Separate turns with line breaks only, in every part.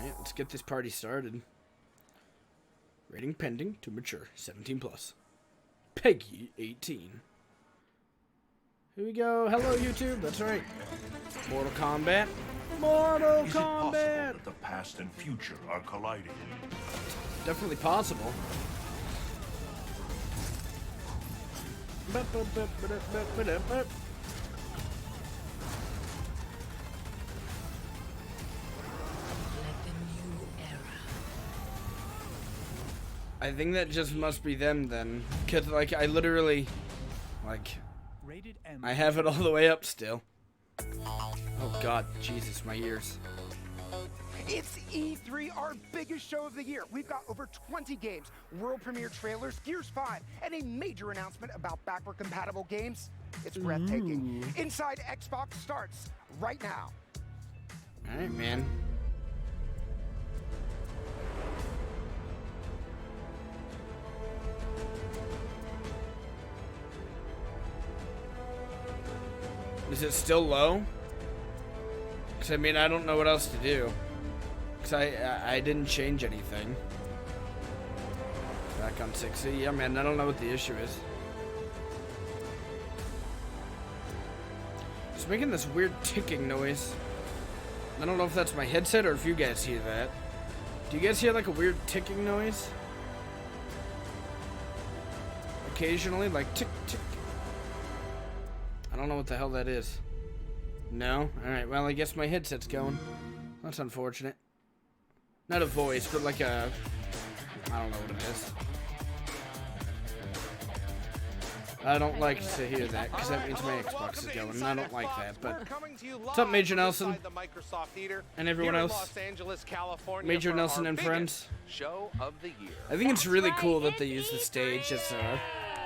Alright, let's get this party started. Rating pending to mature, 17 plus. Peggy, 18. Here we go. Hello, YouTube. That's right. Mortal Kombat. Mortal
Is it possible
Kombat.
that the past and future are colliding?
Definitely possible. I think that just must be them then. Cause like I literally, like, I have it all the way up still. Oh God, Jesus, my ears.
It's E3, our biggest show of the year. We've got over 20 games, world premiere trailers, Gears 5, and a major announcement about backward-compatible games. It's breathtaking. Inside Xbox starts right now.
All right, man. Is it still low? Because, I mean, I don't know what else to do. Because I didn't change anything. Back on 60. Yeah, man, I don't know what the issue is. It's making this weird ticking noise. I don't know if that's my headset or if you guys hear that. Do you guys hear, like, a weird ticking noise? Occasionally, like, tick, tick. I don't know what the hell that is. No? Alright, well, I guess my headset's going. That's unfortunate. Not a voice, but like a... I don't know what it is. I don't like to hear that, because that means my Xbox is going, and I don't like that, but... What's up, Major Nelson? And everyone else? Major Nelson and friends? I think it's really cool that they use the stage as a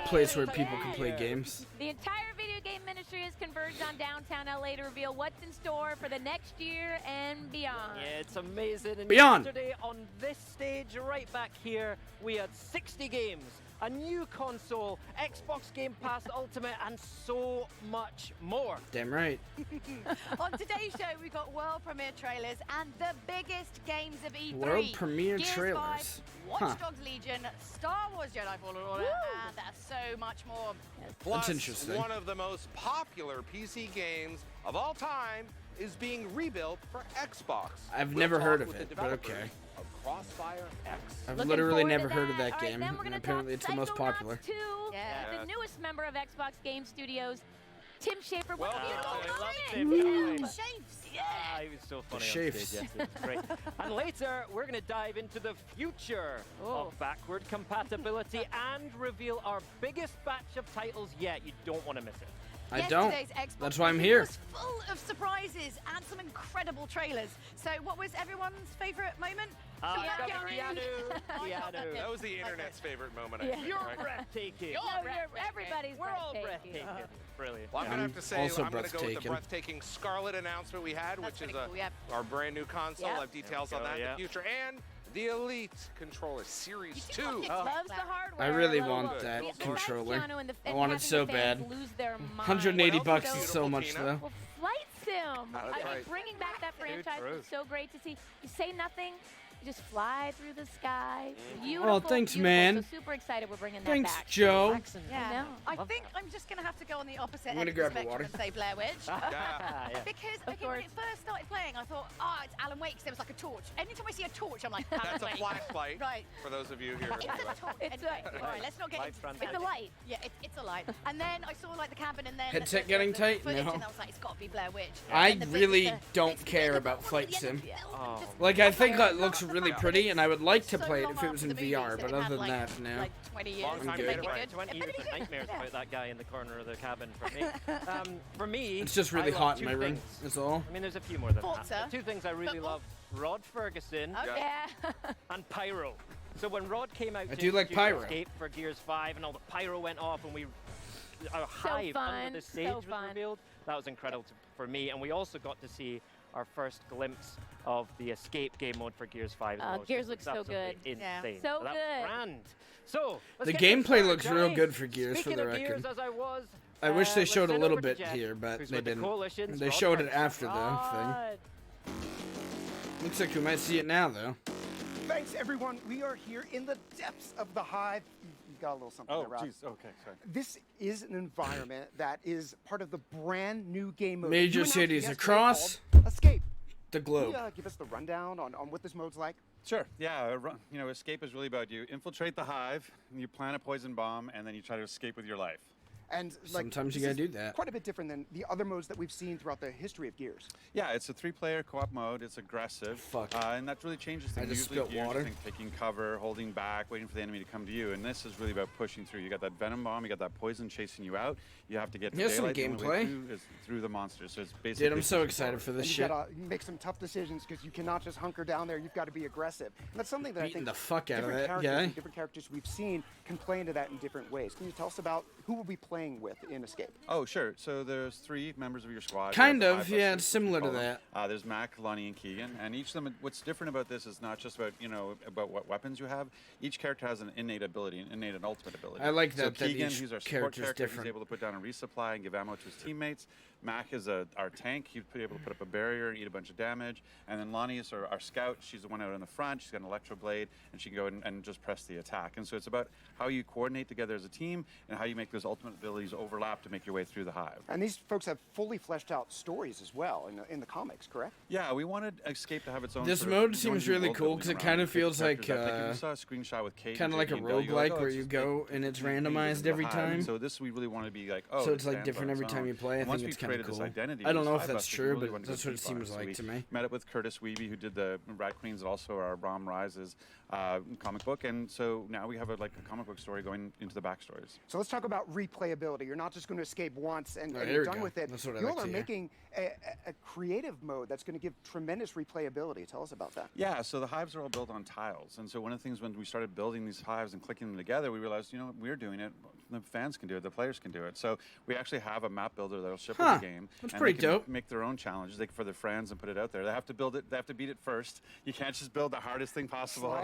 place where people can play games.
The entire video game ministry has converged on downtown LA to reveal what's in store for the next year and beyond.
Yeah, it's amazing. And
Beyond.
Yesterday on this stage right back here, we had 60 games, a new console, Xbox Game Pass Ultimate, and so much more.
Damn right.
On today's show, we've got world premiere trailers and the biggest games of E3.
World premiere
Gears
trailers.
5, Watch Dogs Legion, Star Wars Jedi Fallen Order, and there's so much more.
That's interesting.
One of the most popular PC games of all time is being rebuilt for Xbox.
I've
We'll
never
talk
heard of
with
it,
the
but
developers
okay.
of Crossfire X.
I've
Looking
literally
forward
never
to
heard of
that.
that
All right,
game,
then we're
and
gonna
apparently
talk
it's the most
Psychonauts
popular.
2,
Yeah.
the newest member of Xbox Game Studios, Tim Schafer.
Well,
What
I
love
have
Tim.
you
Yeah.
Shapes.
Ah, he was so funny on
Shapes.
stage. Yes, it was great. And later, we're going to dive into the future of backward compatibility and reveal our biggest batch of titles yet. You don't want to miss it.
I don't.
Yesterday's Xbox
That's why I'm
briefing
here.
was full of surprises and some incredible trailers. So what was everyone's favourite moment?
Keanu.
That was the internet's favorite moment, I
Yeah.
think,
You're
right?
breathtaking.
Everybody's
We're all
breathtaking.
breathtaking. Brilliant.
Well, I'm
Yeah.
going to have to say,
Also
I'm going to go with the
breathtaking.
breathtaking Scarlet announcement we had,
That's
which is
pretty cool, yep.
our brand new console.
Yep.
I have details
There
on
we
that
go,
in
yeah.
the future. And the Elite Controller Series 2.
Loves the hardware.
I really
Loves
want
it.
that
That's
controller.
Keanu and the-
I
and
want it
having
so
the fans
bad.
lose their mind.
180
What else
bucks
is
is so
beautiful,
much,
Tina?
though.
Well, Flight Sim.
That's right.
Bringing back that franchise
true.
was so great to see. You say nothing, you just fly through the sky.
Mm-hmm.
Beautiful.
Oh, thanks,
beautiful.
man.
So super excited we're bringing that
Thanks,
back.
Joe.
Yeah. I
Love
think I'm just going to have to go on the opposite
I'm
end
gonna
of the
grab a
spectrum
water.
and say Blair Witch.
Yeah.
Because
Of
okay, when
course.
it first started playing, I thought, it's Alan Wake, 'cause there was like a torch. Anytime I see a torch, I'm like, Alan
That's a
Wake.
flashlight
Right.
for those of you here.
It's a torch.
It's
Anyway,
a-
all right, let's not get
Light
into
transition.
It's a light.
Yeah, it's a light. And then I saw like the cabin, and then
Headset
the
getting tight?
footage,
No.
and I was like, it's got to be Blair Witch.
I
And the bit
really
with the-
don't
it's
care
the
about
one
Flight
at the end of
Sim.
the film,
Oh.
just-
Like, I think
like,
it looks really
it's
pretty, and I would like to
so
play it
long
if it was
after
in
the
VR,
movies
but
that it
other
had,
than
like,
that, no.
Like 20 years
Long
to
time
make
to
it
get it right.
good.
20
But
years
it
of
was good,
nightmares
yeah.
about that guy in the corner of the cabin for me. For me,
It's just really
I love
hot in
two
my room,
things.
that's all.
I mean, there's a few more than
Forza.
that. The two things I really
Football.
love: Rod Ferguson
Okay.
Yeah.
and Pyro. So when Rod came out
I
to
do like
introduce
Pyro.
Escape for Gears 5 and all the pyro went off and our hive
fun,
under the stage
so
was
fun.
revealed, that was incredible for me. And we also got to see our first glimpse of the Escape game mode for Gears 5 as well, which
Gears
was
looks so
absolutely
good.
Yeah.
insane.
So
that was
good.
grand. So let's
The
get things
gameplay
started,
looks real
guys.
good for Gears, for
Speaking
the
of Gears,
record.
as I was,
I wish they
let's
showed a
head
little
over to
bit
Jeff,
here, but
who's
they
with the
didn't.
Coalition's
They
Rod
showed it
Ferguson.
after the thing.
God.
Looks like we might see it now, though.
Thanks, everyone. We are here in the depths of the Hive. You got a little something there, Rob.
Oh, jeez. Okay, sorry.
This is an environment that is part of the brand new game mode.
Major
you announced
cities
yesterday
across
called Escape.
the
Can
globe.
you give us the rundown on what this mode's like?
Sure. Yeah. You know, escape is really about you infiltrate the hive, and you plant a poison bomb, and then you try to escape with your life.
And like,
Sometimes you
this
gotta
is
do that.
Quite a bit different than the other modes that we've seen throughout the history of Gears.
Yeah, it's a 3-player co-op mode. It's aggressive.
Fuck.
And that really changes things.
I just
Usually
spilt
Gears,
water.
you think taking cover, holding back, waiting for the enemy to come to you. And this is really about pushing through. You got that venom bomb, you got that poison chasing you out. You have to get to
Here's some
daylight. The only way
gameplay.
through is through the monsters. So it's basically.
Dude, I'm so
pushing
excited
forward.
for this
And you
shit.
gotta make some tough decisions because you cannot just hunker down there. You've got to be aggressive. And that's something that I
Beating
think
the fuck out of
different
that
characters
guy.
and different characters we've seen can play into that in different ways. Can you tell us about who we'll be playing with in Escape?
Oh, sure. So there's 3 members of your squad.
Kind
There's
of,
5
yeah,
plus
it's
6,
similar
we
to
call them.
that.
There's Mac, Lonnie, and Keegan, and each of them. What's different about this is not just about about what weapons you have. Each character has an innate ability, an innate and ultimate ability.
I like
So
that
Keegan,
each
who's our support
character's
character,
different.
he's able to put down a resupply and give ammo to his teammates. Mac is our tank. He's able to put up a barrier and eat a bunch of damage. And then Lonnie is our scout. She's the one out in the front. She's got an electro blade, and she can go and just press the attack. And so it's about how you coordinate together as a team and how you make those ultimate abilities overlap to make your way through the hive.
And these folks have fully fleshed out stories as well in the comics, correct?
Yeah, we wanted Escape to have its own.
This
sort
mode
of
seems
going
really
world
cool
building
because it
around
kind of
pick
feels like
characters that, we saw a screenshot with Kate
kind of
and
like a
JD and Bill. You go,
roguelike
"Oh,
where
it's
you
just
go and it's randomized every time.
So this we really want to be like, oh.
So it's
it
like
stands
different
on
every
its
time
own.
you play. I
And
think
once
it's
we
kind of
created this
cool.
identity,
I don't
this
know if
hive
that's
us, we
true,
really
but
wanted to
that's what it
keep on
seems
So
like
we
to me.
Met up with Curtis Wiebe, who did the Rat Queens and also our Rom Rises comic book, and so now we have a comic book story going into the backstories.
So let's talk about replayability. You're not just going to escape once and
here
you're
we
done
go.
with it.
That's what I
You
like
all are
to hear.
making a creative mode that's going to give tremendous replayability. Tell us about that.
Yeah, so the hives are all built on tiles, and so one of the things when we started building these hives and clicking them together, we realized, we're doing it. The fans can do it. The players can do it. So we actually have a map builder that'll ship with the game.
That's
and
pretty
they can
dope.
Make their own challenges for their friends and put it out there. They have to build it. They have to beat it first. You can't just build the hardest thing possible.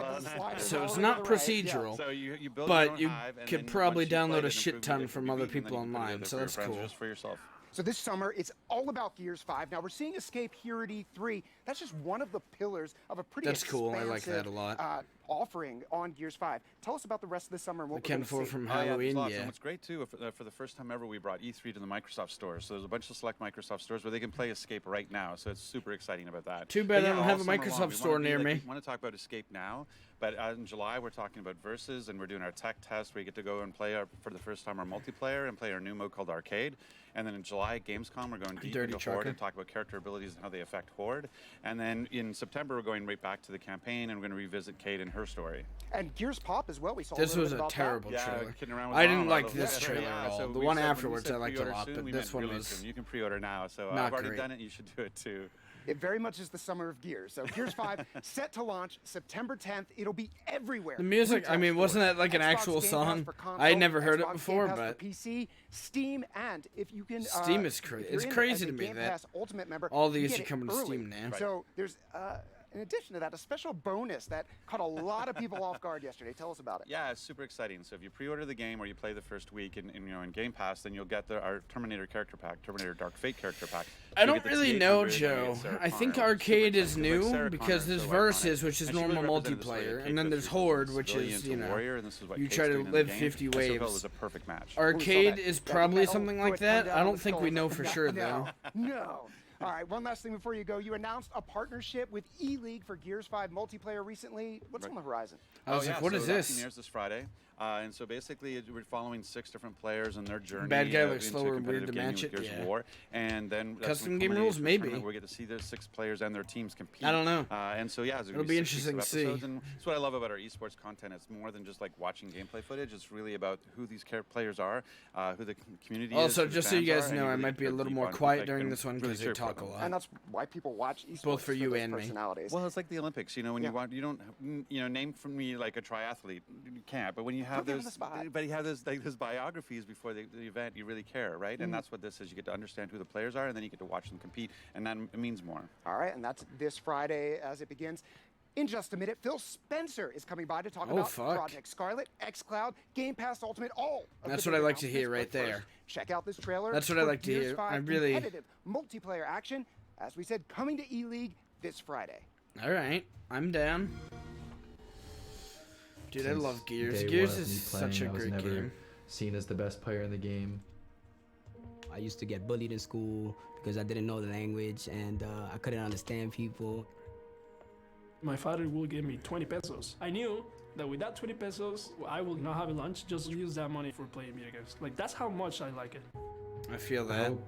So it's not procedural,
So you build your
but
own
you
hive, and
could
then
probably
once you play
download
it
a
and
shit
prove
ton
that it
from
can be
other
beaten,
people
then you can put it
online,
out there
so
for your
that's
friends or
cool.
just for yourself.
So this summer, it's all about Gears 5. Now, we're seeing Escape here at E3. That's just one of the pillars of a pretty
That's cool. I like that a
expansive,
lot.
offering on Gears 5. Tell us about the rest of the summer and what
The
we're
Ken
going to
4
see.
from
Oh, yeah,
Halloween,
there's lots.
yeah.
And what's great too, for the first time ever, we brought E3 to the Microsoft stores. So there's a bunch of select Microsoft stores where they can play Escape right now. So it's super exciting about that.
Too bad
But
I don't
all
have a
summer
Microsoft
long, we
store
wanna be
near me.
We want to talk about Escape now, but in July we're talking about Versus, and we're doing our tech test where you get to go and play for the first time our multiplayer and play our new mode called Arcade. And then in July at Gamescom, we're going deep
Dirty
into Horde
trucker.
and talk about character abilities and how they affect Horde. And then in September, we're going right back to the campaign, and we're going to revisit Kate and her story.
And Gears Pop as well. We saw
This
a little
was
bit
a
about
terrible
Yeah,
trailer.
kidding around with
I
Mom,
didn't like
love
this
that.
trailer
Yeah,
at all.
so
The
we
one
said when we
afterwards
said
I liked a
pre-order
lot,
soon,
but
we
this
meant
one
really
was
soon. You can pre-order now, so
not
I've already
great.
done it. You should do it too.
It very much is the summer of Gears. So Gears 5 set to launch September 10th. It'll be everywhere.
The music, I
Retail
mean, wasn't
stores,
that like an
Xbox
actual
Game Pass
song?
for console,
I had never heard it
Xbox
before,
Game Pass
but
for PC, Steam, and if you can,
Steam is crazy.
if you're
It's
in
crazy
as a
to me
Game
that
Pass Ultimate member,
all
you
these
get
are
it
coming to
early.
Steam now.
So there's, in addition to that, a special bonus that caught a lot of people off guard yesterday. Tell us about it.
Yeah, it's super exciting. So if you pre-order the game or you play the first week in Game Pass, then you'll get our Terminator character pack, Terminator Dark Fate character pack.
I don't really know, Joe. I think Arcade is new because there's Versus, which is normal multiplayer, and then there's Horde, which is, you try to live 50 waves.
It was a perfect match.
Arcade is probably
metal
something like
foot come
that.
down
I
the
don't think we
skull.
know for sure, though.
No. All right, one last thing before you go. You announced a partnership with E-League for Gears 5 multiplayer recently. What's on the horizon?
I was like, what is
That
this?
premieres this Friday. And so basically, we're following 6 different players and their journey.
Bad guy looks
into
slower and weird
competitive
to
gaming
match
with
it,
Gears of
yeah.
War. And then that's
Custom
when
game
culminates
rules,
with a
maybe.
tournament where we get to see those 6 players and their teams compete.
I don't know.
And so yeah,
It'll be interesting to see.
And that's what I love about our esports content. It's more than just like watching gameplay footage. It's really about who these players are, who the community is.
Also,
who the
just so you
fans
guys
are, and
know, I
really
might be a
go
little
deep
more
on,
quiet
like,
during
and
this one
really
because I
cheer for
talk a
them.
lot.
And that's why people watch esports.
Both for you
those
and me.
personalities.
Well, it's like the Olympics. You know, when
Yeah.
you want, you don't, name for me like a triathlete. You can't. But when you have
Don't give him
those,
the spot.
but you have those biographies before the event, you really care, right?
Mm-hmm.
And that's what this is. You get to understand who the players are, and then you get to watch them compete, and that it means more.
All right, and that's this Friday as it begins. In just a minute, Phil Spencer is coming by to talk
Oh,
about
fuck.
Project Scarlet, xCloud, Game Pass Ultimate, all of
That's
the
what I
big
like to hear
announcements.
right
But
there.
first, check out this trailer.
That's what I
for
like to
Gears
hear.
5
I really-
competitive multiplayer action, as we said, coming to E-League this Friday.
All right, I'm down. Dude, I
Since
love Gears.
day
Gears
one of
is
me
such a
playing, I was
great
never
game.
seen as the best player in the game.
I used to get bullied in school because I didn't know the language and I couldn't understand people.
My father will give me 20 pesos. I knew that with that 20 pesos, I will not have a lunch, just use that money for playing video games. Like, that's how much I like it.
I feel
I
that.
hope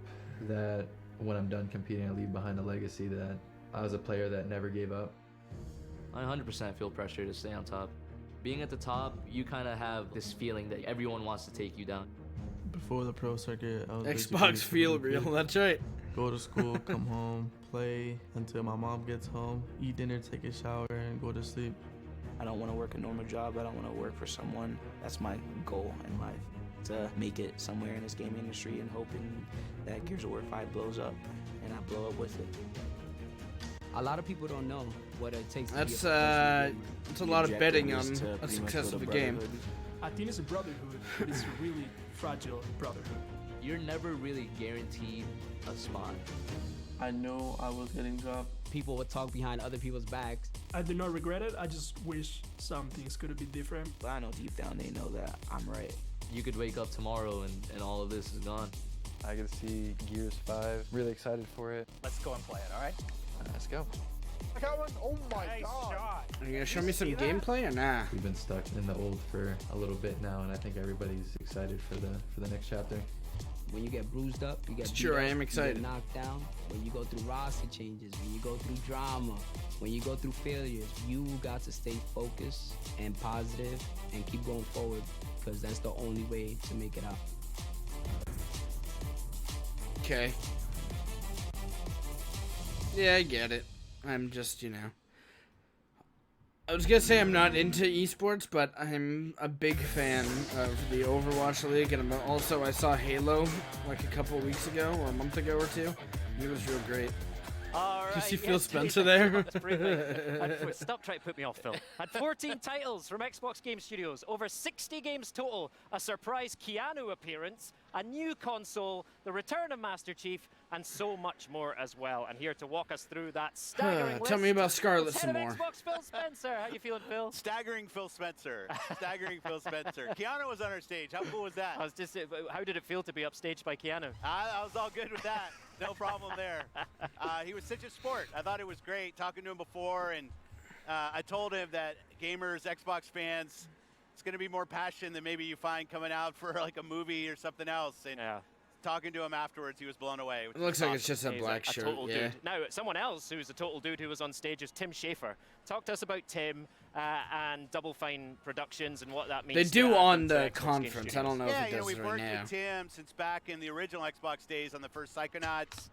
that when I'm done competing, I leave behind a legacy that I was a player that never gave up.
I 100% feel pressure to stay on top. Being at the top, you kind of have this feeling that everyone wants to take you down.
Before the pro circuit, I was
Xbox feel real. That's right.
Go to school, come home, play until my mom gets home, eat dinner, take a shower, and go to sleep.
I don't want to work a normal job. I don't want to work for someone. That's my goal in life, to make it somewhere in this game industry and hoping that Gears of War 5 blows up and I blow up with it.
A lot of people don't know what it takes to be a
That's
professional gamer.
it's a lot of betting on a success of a game.
I think it's a brotherhood. It's a really fragile brotherhood.
You're never really guaranteed a spot.
I know I was getting dropped.
People would talk behind other people's backs.
I do not regret it. I just wish some things could have been different.
But I know deep down they know that I'm right.
You could wake up tomorrow and all of this is gone.
I get to see Gears 5. Really excited for it.
Let's go and play it, all right?
Let's go.
I got one. Oh my god.
Are you gonna show me some gameplay or nah?
We've been stuck in the old for a little bit now, and I think everybody's excited for the next chapter.
When you get bruised up, you get
It's
beat
true,
up,
I am
you
excited.
get knocked down. When you go through roster changes, when you go through drama, when you go through failures, you got to stay focused and positive and keep going forward, because that's the only way to make it out.
Okay. Yeah, I get it. I'm just, I was gonna say I'm not into esports, but I'm a big fan of the Overwatch League, and also I saw Halo like a couple weeks ago, or a month ago or two. It was real great.
All right.
Did you see Phil Spencer there?
Stop trying to put me off, Phil. Had 14 titles from Xbox Game Studios, over 60 games total, a surprise Keanu appearance, a new console, the return of Master Chief, and so much more as well. And here to walk us through that staggering list.
Tell me about Scarlet
Head
some
of
more.
Xbox, Phil Spencer. How you feeling, Phil?
Staggering Phil Spencer. Staggering Phil Spencer. Keanu was on our stage. How cool was that?
I was just, how did it feel to be upstaged by Keanu?
I was all good with that. No problem there. He was such a sport. I thought it was great talking to him before, and I told him that gamers, Xbox fans, it's going to be more passion than maybe you find coming out for like a movie or something else. And talking to him afterwards, he was blown away.
It looks like it's just a black
He's
shirt.
total
Yeah.
dude. Now, someone else who's a total dude who was on stage is Tim Schafer. Talk to us about Tim and Double Fine Productions and what that means.
They do
to
on
to
the
Xbox Game
conference. I don't know
Yeah,
if it does
we've
right
worked
now.
with Tim since back in the original Xbox days on the first Psychonauts.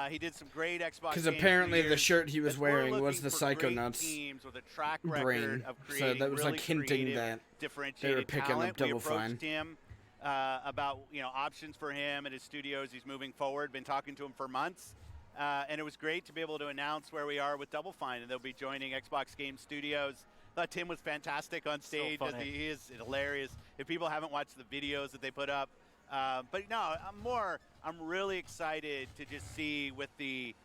He did some great Xbox
Because
games
apparently
for
the
years.
shirt he was
As we're
wearing was
looking
the
for great
Psychonauts
teams with a track record
brain.
of
So
creating
that was
really
like hinting
creative,
that they
differentiated
were picking
talent.
up Double
we approached
Fine.
him about options for him and his studios. He's moving forward. Been talking to him for months, and it was great to be able to announce where we are with Double Fine, and they'll be joining Xbox Game Studios. Thought Tim was fantastic on stage.
So
As
funny.
he is hilarious. If people haven't watched the videos that they put up, but no, I'm really excited to just see with the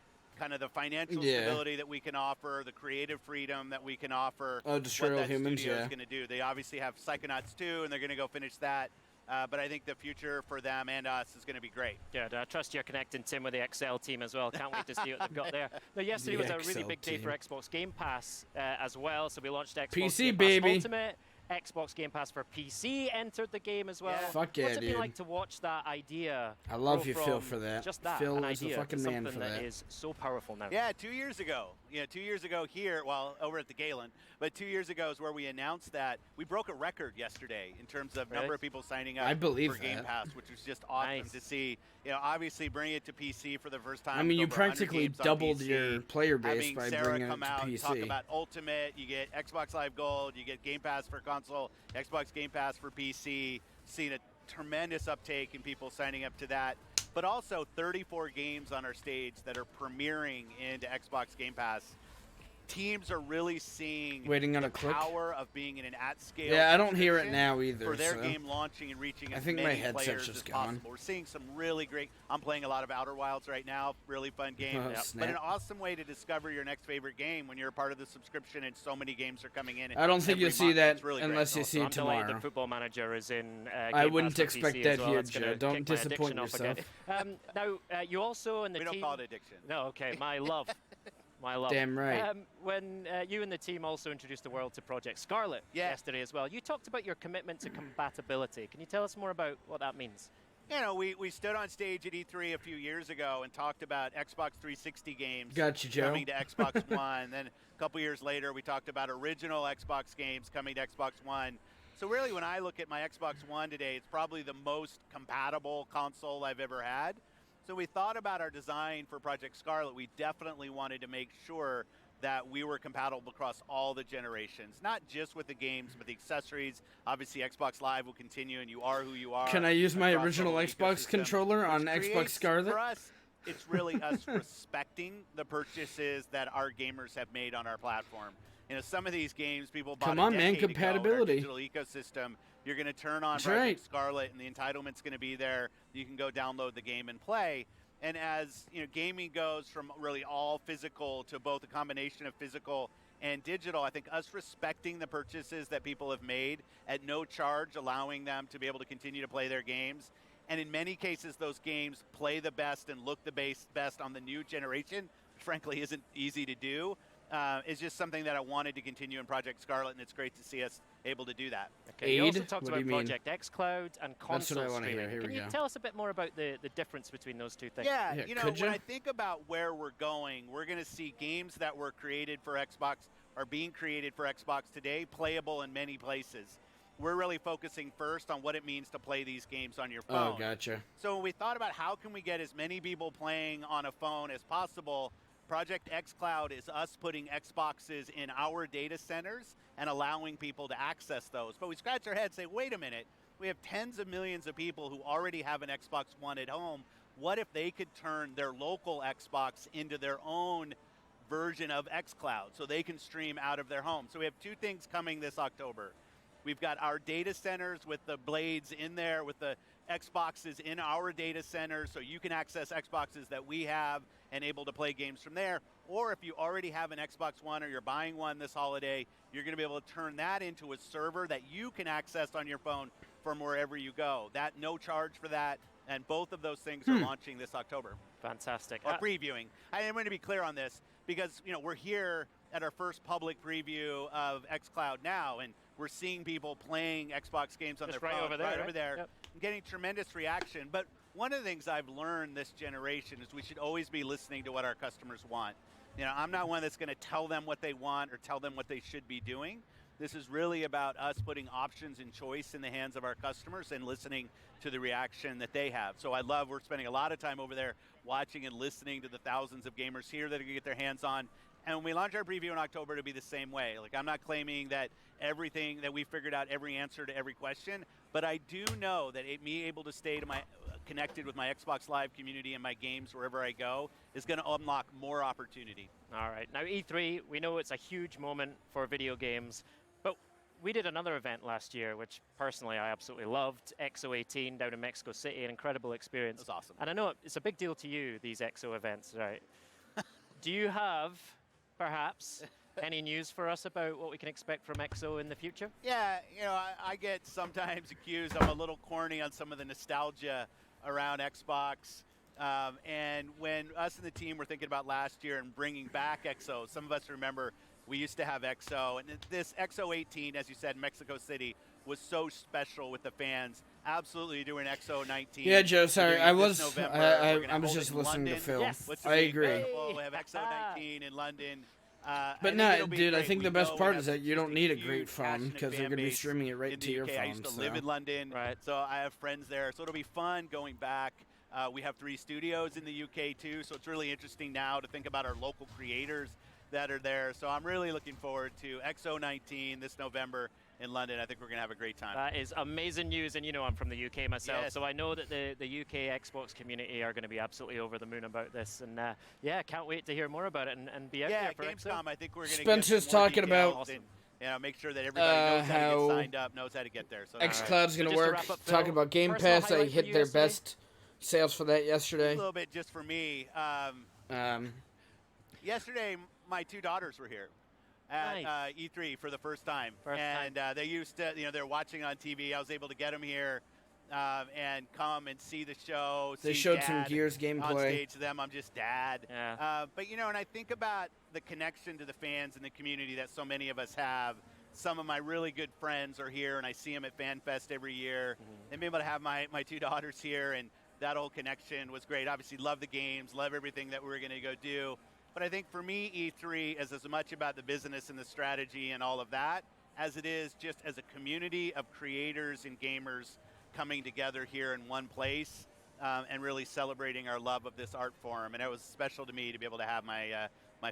kind of the financial stability that we can offer, the creative freedom that we can offer.
Destroy
what
All
that
Humans,
studio
yeah.
is going to do. They obviously have Psychonauts 2, and they're going to go finish that. But I think the future for them and us is going to be great.
Yeah, I trust you're connecting Tim with the XL team as well. Can't wait to see what they've got there. Now, yesterday was a really
XL
big day
team.
for Xbox Game Pass as well. So we launched Xbox
PC,
Game Pass
baby.
Ultimate. Xbox Game Pass for PC entered the game as well.
Fuck yeah,
What's it been
dude.
like to watch that idea?
I love
grow
you,
from
Phil, for that.
Just that,
Phil
an
is the
idea,
fucking
to
man
something
for that.
is so powerful now.
Yeah, 2 years ago. Yeah, 2 years ago here, well, over at the Galen, but 2 years ago is where we announced that we broke a record yesterday in terms of number of people signing up
I believe
for Game
that.
Pass, which was just awesome to see. Obviously bringing it to PC for the first time.
I mean, you
with over 100
practically
games on
doubled
PC.
your player base
Having
by
Sarah
bringing it
come
to
out and talk
PC.
about Ultimate, you get Xbox Live Gold, you get Game Pass for console, Xbox Game Pass for PC. Seen a tremendous uptake in people signing up to that, but also 34 games on our stage that are premiering into Xbox Game Pass.
teams are really seeing
Waiting on
the
a click.
power of being in an at-scale.
Yeah, I don't hear it
subscription
now either.
For their
so.
game launching and reaching
I
as
think my
many
headset's
players
just
as
gone.
possible. We're seeing some really great. I'm playing a lot of Outer Wilds right now. Really fun game.
Oh,
But
snap.
an awesome way to discover your next favorite game when you're a part of the subscription and so many games are coming in.
I don't think
every
you'll see
month.
that
It's really
unless
great.
you see it
I'm delighted
tomorrow.
that Football Manager is in
I
Game
wouldn't
Pass on
expect
PC
that
as well.
here,
That's gonna
Joe. Don't
kick my
disappoint
addiction off again. Now, you also and the
We
team...
don't call it addiction.
No, okay, my love. My love.
Damn right.
When you and the team also introduced the world to Project Scarlet yesterday as well, you talked about your commitment to compatibility. Can you tell us more about what that means?
You know, we stood on stage at E3 a few years ago and talked about Xbox 360 games
Gotcha, Joe.
coming to Xbox One. Then a couple years later, we talked about original Xbox games coming to Xbox One. So really, when I look at my Xbox One today, it's probably the most compatible console I've ever had. So we thought about our design for Project Scarlet. We definitely wanted to make sure that we were compatible across all the generations, not just with the games, but the accessories. Obviously, Xbox Live will continue, and you are who you are.
Can I use my
across the
original
whole
Xbox
ecosystem,
controller on
which
Xbox
creates,
Scarlet?
For us, it's really us respecting the purchases that our gamers have made on our platform. You know, some of these games people bought
Come
a
on, man,
decade ago in our
compatibility.
digital ecosystem. You're going to turn on
That's
Project
right.
Scarlet, and the entitlement's going to be there. You can go download the game and play. And as you know, gaming goes from really all physical to both a combination of physical and digital, I think us respecting the purchases that people have made at no charge, allowing them to be able to continue to play their games. And in many cases, those games play the best and look the best on the new generation, which frankly isn't easy to do. Is just something that I wanted to continue in Project Scarlet, and it's great to see us able to do that.
Okay, you also
Aid?
talked
What do
about
you mean?
Project xCloud and
That's what
console
I wanna hear.
streaming.
Here
Can
we
you
go.
tell us a bit more about the difference between those two things?
Yeah,
Yeah,
you know,
could
when
ya?
I think about where we're going, we're going to see games that were created for Xbox are being created for Xbox today, playable in many places. We're really focusing first on what it means to play these games on your phone.
Oh, gotcha.
So when we thought about how can we get as many people playing on a phone as possible, Project xCloud is us putting Xboxes in our data centers and allowing people to access those. But we scratch our heads and say, wait a minute, we have tens of millions of people who already have an Xbox One at home. What if they could turn their local Xbox into their own version of xCloud so they can stream out of their home? So we have two things coming this October. We've got our data centers with the blades in there, with the Xboxes in our data center, so you can access Xboxes that we have and able to play games from there. Or if you already have an Xbox One or you're buying one this holiday, you're going to be able to turn that into a server that you can access on your phone from wherever you go. That no charge for that, and both of those things are launching this October.
Fantastic.
Or previewing. I am going to be clear on this because you know we're here at our first public preview of xCloud now, and we're seeing people playing Xbox games on
Just
their
right
phone
over there,
right over
right?
there,
Yep.
getting tremendous reaction. But one of the things I've learned this generation is we should always be listening to what our customers want. You know, I'm not one that's going to tell them what they want or tell them what they should be doing. This is really about us putting options and choice in the hands of our customers and listening to the reaction that they have. So we're spending a lot of time over there watching and listening to the thousands of gamers here that are going to get their hands on. And when we launch our preview in October, it'll be the same way. Like, I'm not claiming that everything that we figured out every answer to every question, but I do know that me able to stay to my connected with my Xbox Live community and my games wherever I go is going to unlock more opportunity.
All right. Now, E3, we know it's a huge moment for video games, but we did another event last year, which personally I absolutely loved, XO18 down in Mexico City, an incredible experience.
That's awesome.
And I know it's a big deal to you, these XO events, right? Do you have, perhaps, any news for us about what we can expect from XO in the future?
Yeah, you know, I get sometimes accused I'm a little corny on some of the nostalgia around Xbox. And when us and the team were thinking about last year and bringing back XO, some of us remember we used to have XO. And this XO18, as you said, Mexico City, was so special with the fans. Absolutely doing XO19.
Yeah, Joe, sorry.
Doing
I
it this
was
November.
I
We're gonna
was
hold
just
it in
listening to
London.
Phil.
Yes.
Which
I
is
agree.
incredible. We have XO19 in London.
But no, dude, I think the best part is that you don't need a
huge,
great phone
passionate
because they're
fan
going to be
base
streaming it right
in
to
the
your
UK.
phone.
I used to
so.
live in London,
Right.
so I have friends there. So it'll be fun going back. We have 3 studios in the UK too, so it's really interesting now to think about our local creators that are there. So I'm really looking forward to XO19 this November in London. I think we're going to have a great time.
That is amazing news, and you know I'm from the UK myself,
Yes.
so I know that the UK Xbox community are going to be absolutely over the moon about this, and yeah, can't wait to hear more about it and be out there for
Gamescom, I think we're going to
Spencer's talking about
make sure that everybody knows how to get signed up, knows how to get there. So
xCloud's going to
So just
work.
wrap up, Phil,
Talking about Game
personal
Pass, they
highlight for
hit
you
their
yesterday?
best sales for that yesterday.
A little bit just for me. Yesterday, my 2 daughters were here at E3 for the first time. They used to, they're watching on TV. I was able to get them here and come and see the show.
They
see
showed some
Dad
Gears
on
gameplay.
stage to them. I'm just Dad.
Yeah.
But, and I think about the connection to the fans and the community that so many of us have. Some of my really good friends are here, and I see them at FanFest every year. And being able to have my 2 daughters here, and that whole connection was great. Obviously, love the games, love everything that we were going to go do. But I think for me, E3 is as much about the business and the strategy and all of that as it is just as a community of creators and gamers coming together here in one place and really celebrating our love of this art form. And it was special to me to be able to have my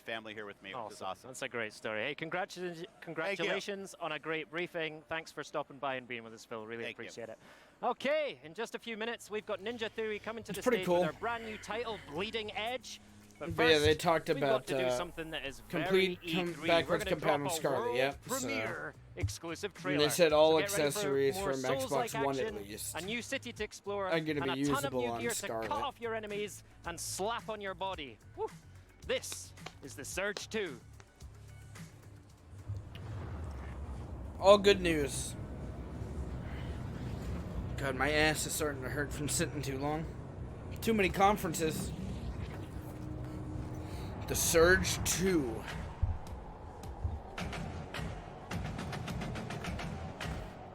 family here with me, which is awesome.
That's a great story. Hey, congratulations on a great briefing. Thanks for stopping by and being with us, Phil. Really appreciate it. Okay, in just a few minutes, we've got Ninja Theory coming to the
pretty
stage
cool.
with our brand new title, Bleeding Edge. But
But yeah,
first,
they talked
we've
about
got to do something that is
complete
very E3.
backwards
We're gonna
compatible
drop a
Scarlet.
world
Yep.
premiere exclusive
And
trailer.
they said all
So get ready for
accessories
more
from
Souls-like
Xbox One at
action,
least
a new city to explore,
are gonna
and
be
a ton of
usable
new
on
gear
Scarlet.
to cut off your enemies and slap on your body. Woo. This is the Surge 2.
All good news. God, my ass is starting to hurt from sitting too long. Too many conferences. The Surge 2.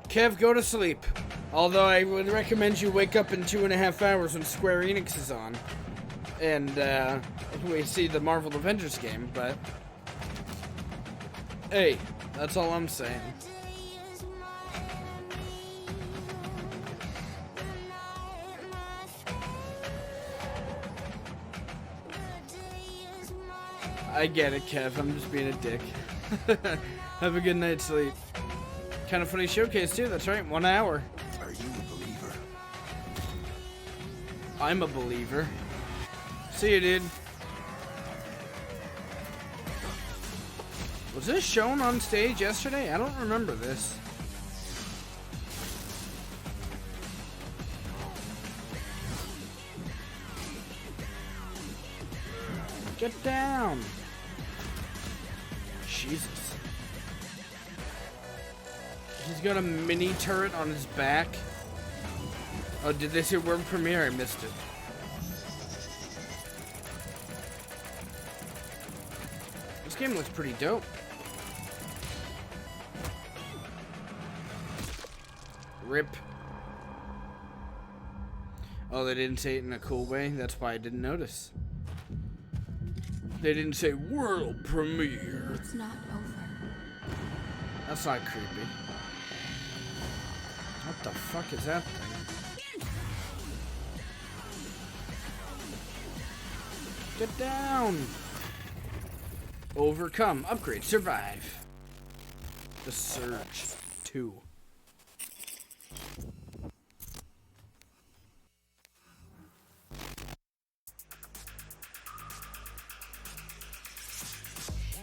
Kev, go to sleep. Although I would recommend you wake up in 2.5 hours when Square Enix is on. And we see the Marvel Avengers game, but hey, that's all I'm saying. I get it, Kev. I'm just being a dick. Have a good night's sleep. Kind of funny showcase, too. That's right. 1 hour.
Are you a believer?
I'm a believer. See you, dude. Was this shown on stage yesterday? I don't remember this. Get down. Jesus. He's got a mini turret on his back. Oh, did they say world premiere? I missed it. This game looks pretty dope. Rip. Oh, they didn't say it in a cool way? That's why I didn't notice. They didn't say world premiere.
It's not over.
That's not creepy. What the fuck is that thing? Get down! Overcome, upgrade, survive. The Surge 2.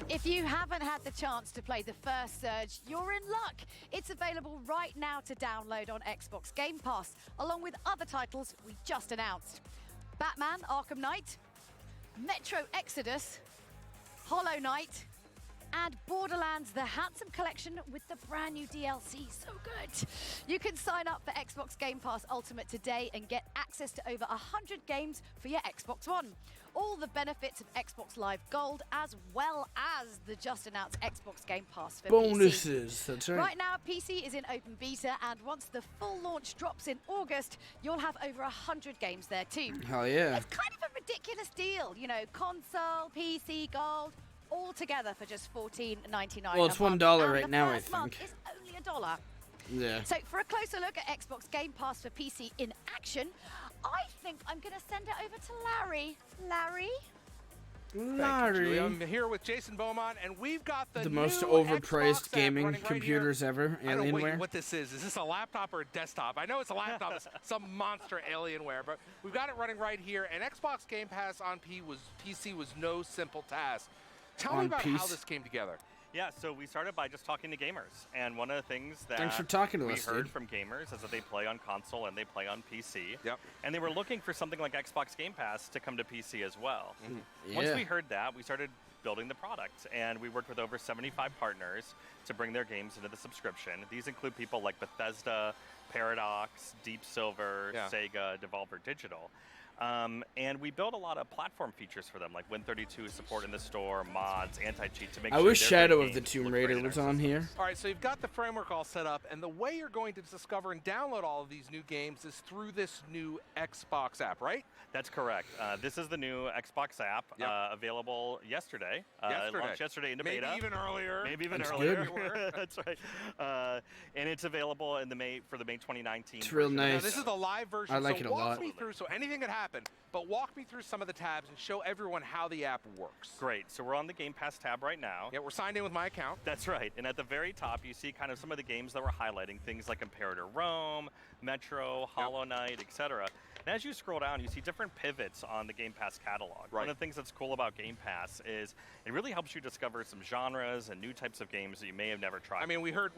If you haven't had the chance to play the first Surge, you're in luck. It's available right now to download on Xbox Game Pass, along with other titles we just announced. Batman Arkham Knight, Metro Exodus, Hollow Knight, and Borderlands The Handsome Collection with the brand new DLC. So good. You can sign up for Xbox Game Pass Ultimate today and get access to over 100 games for your Xbox One. All the benefits of Xbox Live Gold, as well as the just announced Xbox Game Pass for
Bonuses,
PC.
that's right.
Right now, PC is in open beta, and once the full launch drops in August, you'll have over 100 games there too.
Hell yeah.
It's kind of a ridiculous deal, you know, console, PC, Gold, all together for just $14.99.
Well, it's
a month,
$1
and
right
the
now, I
first month
think.
is only $1.
Yeah.
So for a closer look at Xbox Game Pass for PC in action, I think I'm going to send it over to Larry. Larry?
Larry.
I'm here with Jason Beaumont, and we've got the
most
new
overpriced
Xbox app
gaming
running right
computers
here.
ever.
I don't know
Alienware.
what this is. Is this a laptop or a desktop? I know it's a laptop. It's some monster Alienware, but we've got it running right here. And Xbox Game Pass on PC was no simple task. Tell me about how this came together.
Yeah, so we started by just talking to gamers, and one of the things that
Thanks for talking to
we
us,
heard
dude.
from gamers is that they play on console and they play on PC.
Yep.
And they were looking for something like Xbox Game Pass to come to PC as well.
Yeah.
Once we heard that, we started building the product, and we worked with over 75 partners to bring their games into the subscription. These include people like Bethesda, Paradox, Deep Silver, Sega, Devolver Digital. And we built a lot of platform features for them, like Win32 support in the store, mods, anti-cheat to make
I
sure
wish
their
Shadow
great
of the
games
Tomb
look
Raider
great in
was
our
on
system.
here.
All right, so you've got the framework all set up, and the way you're going to discover and download all of these new games is through this new Xbox app, right?
That's correct. This is the new Xbox app, available yesterday. It launched yesterday into beta.
Maybe even earlier.
Maybe even
That's
earlier.
good.
That's right. And it's available in the May 2019.
It's real
version.
nice.
Now, this is the live version.
I like
so
it a lot.
Walk me through, so anything could happen, but walk me through some of the tabs and show everyone how the app works.
Great. So we're on the Game Pass tab right now.
Yeah, we're signed in with my account.
That's right. And at the very top, you see kind of some of the games that we're highlighting, things like Imperator Rome, Metro, Hollow Knight, etc. And as you scroll down, you see different pivots on the Game Pass catalog. One of the things that's cool about Game Pass is it really helps you discover some genres and new types of games that you may have never tried.
I mean, we heard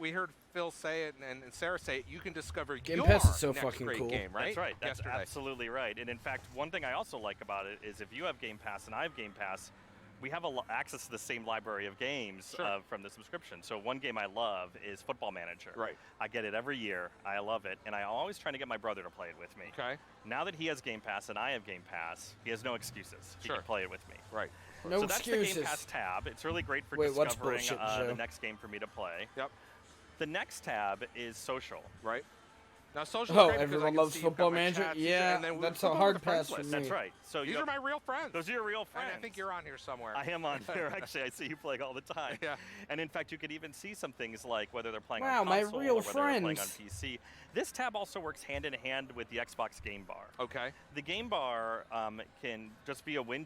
Phil say it and Sarah say it. You can discover
Game
your
Pass is so
next
fucking
great
cool.
game, right?
That's right. That's
Yesterday.
absolutely right. And in fact, one thing I also like about it is if you have Game Pass and I have Game Pass, we have access to the same library of games from the subscription. So one game I love is Football Manager.
Right.
I get it every year. I love it. And I'm always trying to get my brother to play it with me.
Okay.
Now that he has Game Pass and I have Game Pass, he has no excuses. He
Sure.
can play it with me.
Right.
No
so that's the
excuses.
Game Pass tab. It's really great for
Wait, what's
discovering
bullshit,
the
Joe?
next game for me to play.
Yep.
The next tab is social.
Right. Now, social.
Oh, everyone loves Football Manager? Yeah, that's a hard pass for me.
That's right. So
These are my real friends.
Those are your real friends.
And I think you're on here somewhere.
I am on here, actually. I see you playing all the time.
Yeah.
And in fact, you could even see some things like whether they're playing
Wow,
on
my
console
real
or whether they're playing on
friends.
PC. This tab also works hand in hand with the Xbox Game Bar.
Okay.
The Game Bar can just be a WinG.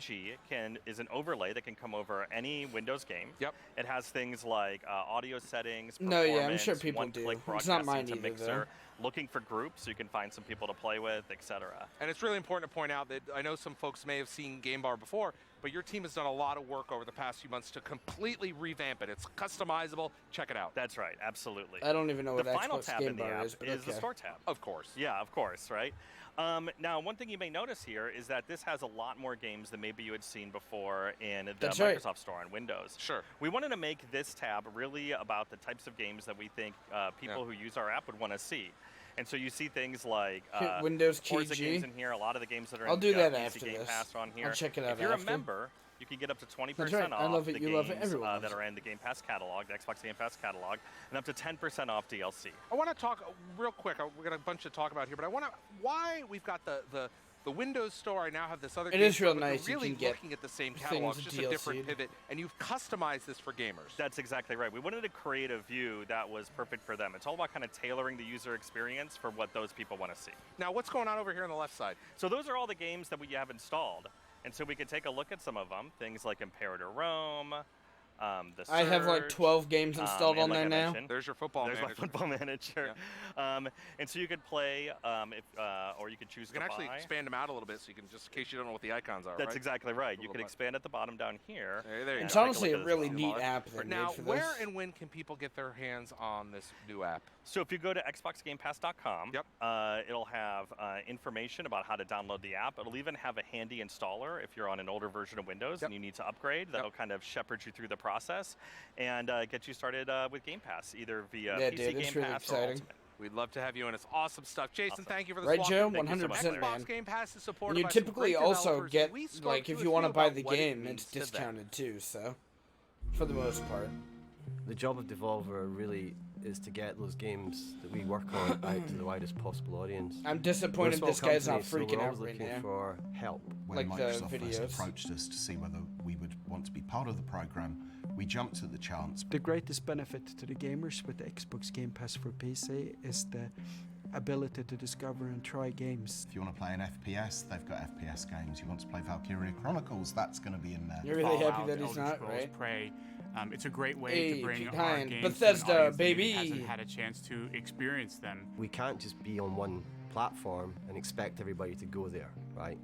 Is an overlay that can come over any Windows game.
Yep.
It has things like audio settings,
No, yeah, I'm sure
performance,
people
one-click
do. It's not mine
broadcasting to
either,
Mixer, looking for groups so you can find some people to play with, etc.
And it's really important to point out that I know some folks may have seen Game Bar before, but your team has done a lot of work over the past few months to completely revamp it. It's customizable. Check it out.
That's right, absolutely.
I don't even know what
the final
Xbox
tab
Game
in the
Bar
app
is, but
is the
okay.
store tab.
Of course.
Yeah, of course, right? Now, one thing you may notice here is that this has a lot more games than maybe you had seen before in the
That's
Microsoft
right.
Store on Windows.
Sure.
We wanted to make this tab really about the types of games that we think people who use our app would want to see. And so you see things like
Hit Windows key
Forza
G.
games in here, a lot of the games that are
I'll
in
do that
PC
after
Game
this.
Pass are on here.
I'll check it out
If you're
after.
a member, you can get up to 20%
That's right.
off
I love it.
the
You love it.
games
Everyone loves
that
it.
are in the Game Pass catalog, the Xbox Game Pass catalog, and up to 10% off DLC.
I want to talk real quick. We've got a bunch to talk about here, but I want to why we've got the Windows Store. I now have this other.
It
game
is real
store, but
nice.
You're
You
really
can get
looking at the same catalog,
things
just a different
DLC'd.
pivot, and you've customized this for gamers.
That's exactly right. We wanted to create a view that was perfect for them. It's all about kind of tailoring the user experience for what those people want to see.
Now, what's going on over here on the left side?
So those are all the games that we have installed. And so we could take a look at some of them, things like Imperator Rome, the Surge,
I have like 12 games installed on
and like
there
I
now.
mentioned,
There's your football
There's
manager.
my football manager. And so you could play, or you could choose
You can
to
actually
buy.
expand them out a little bit, so you can just in case you don't know what the icons are.
That's
right?
exactly right. You
Little
could
button.
expand at the bottom down here.
There you
It's
go.
honestly a
Take a look at
really
this
neat
one.
app they
Now,
made for
where
this.
and when can people get their hands on this new app?
So if you go to xboxgamepass.com, it'll have information about how to download the app. It'll even have a handy installer if you're on an older version of Windows and you need to upgrade. That'll kind of shepherd you through the process and get you started with Game Pass, either via
Yeah,
PC
dude, it's
Game
really
Pass or
exciting.
Ultimate.
We'd love to have you, and it's awesome stuff. Jason, thank you for this
Right,
walk.
Joe?
Thank you so much,
100%,
Larry.
man.
Xbox Game Pass is supported
And you
by some
typically
great
also
developers.
get,
We spoke
like,
to
if
a
you want to
few
buy
about
the
what it
game,
means
it's
to them.
discounted too, so, for the most part.
The job of Devolver really is to get those games that we work on out to the widest possible audience.
I'm
We're a
disappointed
small
this guy's not
company, so
freaking
we're
out
always
right
looking
now.
for help.
When
Like the
Microsoft first
videos.
approached us to see whether we would want to be part of the program, we jumped at the chance.
The greatest benefit to the gamers with the Xbox Game Pass for PC is the ability to discover and try games.
If you want to play an FPS, they've got FPS games. You want to play Valkyria Chronicles, that's going to be in there.
You're really happy
Fallout,
that he's
Elder
not,
Scrolls,
right?
Prey. It's a great way to bring our
behind
games
Bethesda,
to an audience
baby.
that hasn't had a chance to experience them.
We can't just be on one platform and expect everybody to go there, right?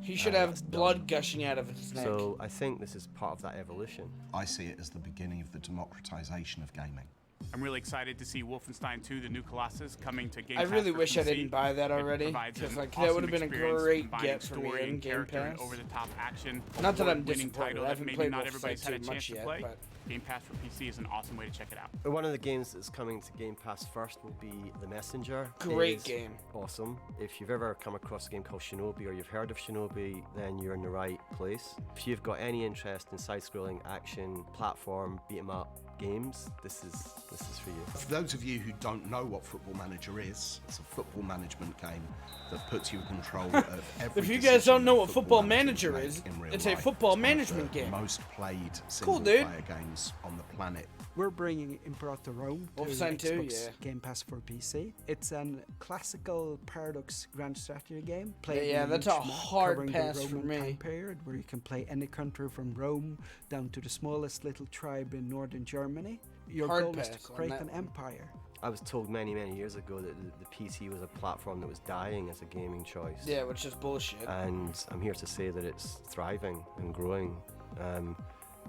He should have blood gushing out of his neck.
So I think this is part of that evolution.
I see it as the beginning of the democratization of gaming.
I'm really excited to see Wolfenstein 2: The New Colossus coming to Game
I
Pass
really
for
wish I
PC.
didn't buy that already,
It provides
because
an
like that
awesome
would have been a
experience
great
combining
get for me
story
in
and
Game
character and
Pass.
over-the-top action.
Not that I'm
Award-winning
disappointed.
title
I
that
haven't
maybe
played
not
Wolfenstein
everybody's had a
too
chance
much
to
yet,
play.
but
Game Pass for PC is an awesome way to check it out.
One of the games that's coming to Game Pass first will be The Messenger.
Great
It is
game.
Awesome. If you've ever come across a game called Shinobi or you've heard of Shinobi, then you're in the right place. If you've got any interest in side-scrolling action, platform, beat 'em up games, this is for you.
For those of you who don't know what Football Manager is, it's a football management game that puts you in control of every
If you guys don't know
decision
what
that
Football
manager
Manager
make
is,
in real
it's a
life.
football
It's one of
management
the
game.
most played
Cool, dude.
single-player games on the planet.
We're bringing Imperator Rome to
Wolfenstein 2,
Xbox
yeah.
Game Pass for PC. It's an classical Paradox grand strategy game. Played
Yeah,
in
that's
each
a
map
hard
covering
pass
the
for
Roman
me.
time period, where you can play any country from Rome down to the smallest little tribe in northern Germany. Your
Hard
goal is to
pass on
create
that
an
one.
empire.
I was told many years ago that the PC was a platform that was dying as a gaming choice.
Yeah, which is bullshit.
And I'm here to say that it's thriving and growing,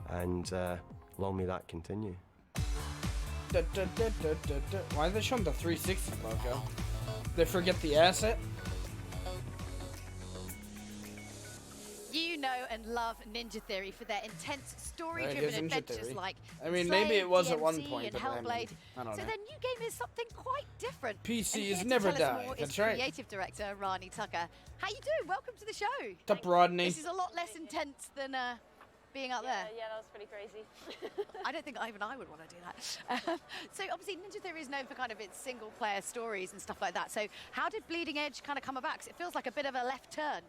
and long may that continue.
Why are they showing the 360 logo? They forget the asset?
You know and love Ninja Theory for their intense
Right,
story-driven
here's Ninja
adventures
Theory.
like
I mean, maybe it was at one
DMC
point,
and
but I mean,
Hellblade.
I don't
So
know.
their new game is something quite different.
PC
And
has
here to
never
tell us
died,
more
that's
is
right.
Creative director Rani Tucker. How you doing? Welcome to the show.
What's up, Rodney?
This is a lot less intense than being out there.
Yeah, that was pretty crazy.
I don't think even I would want to do that. So obviously Ninja Theory is known for kind of its single-player stories and stuff like that. So how did Bleeding Edge kind of come about? 'Cause it feels like a bit of a left turn.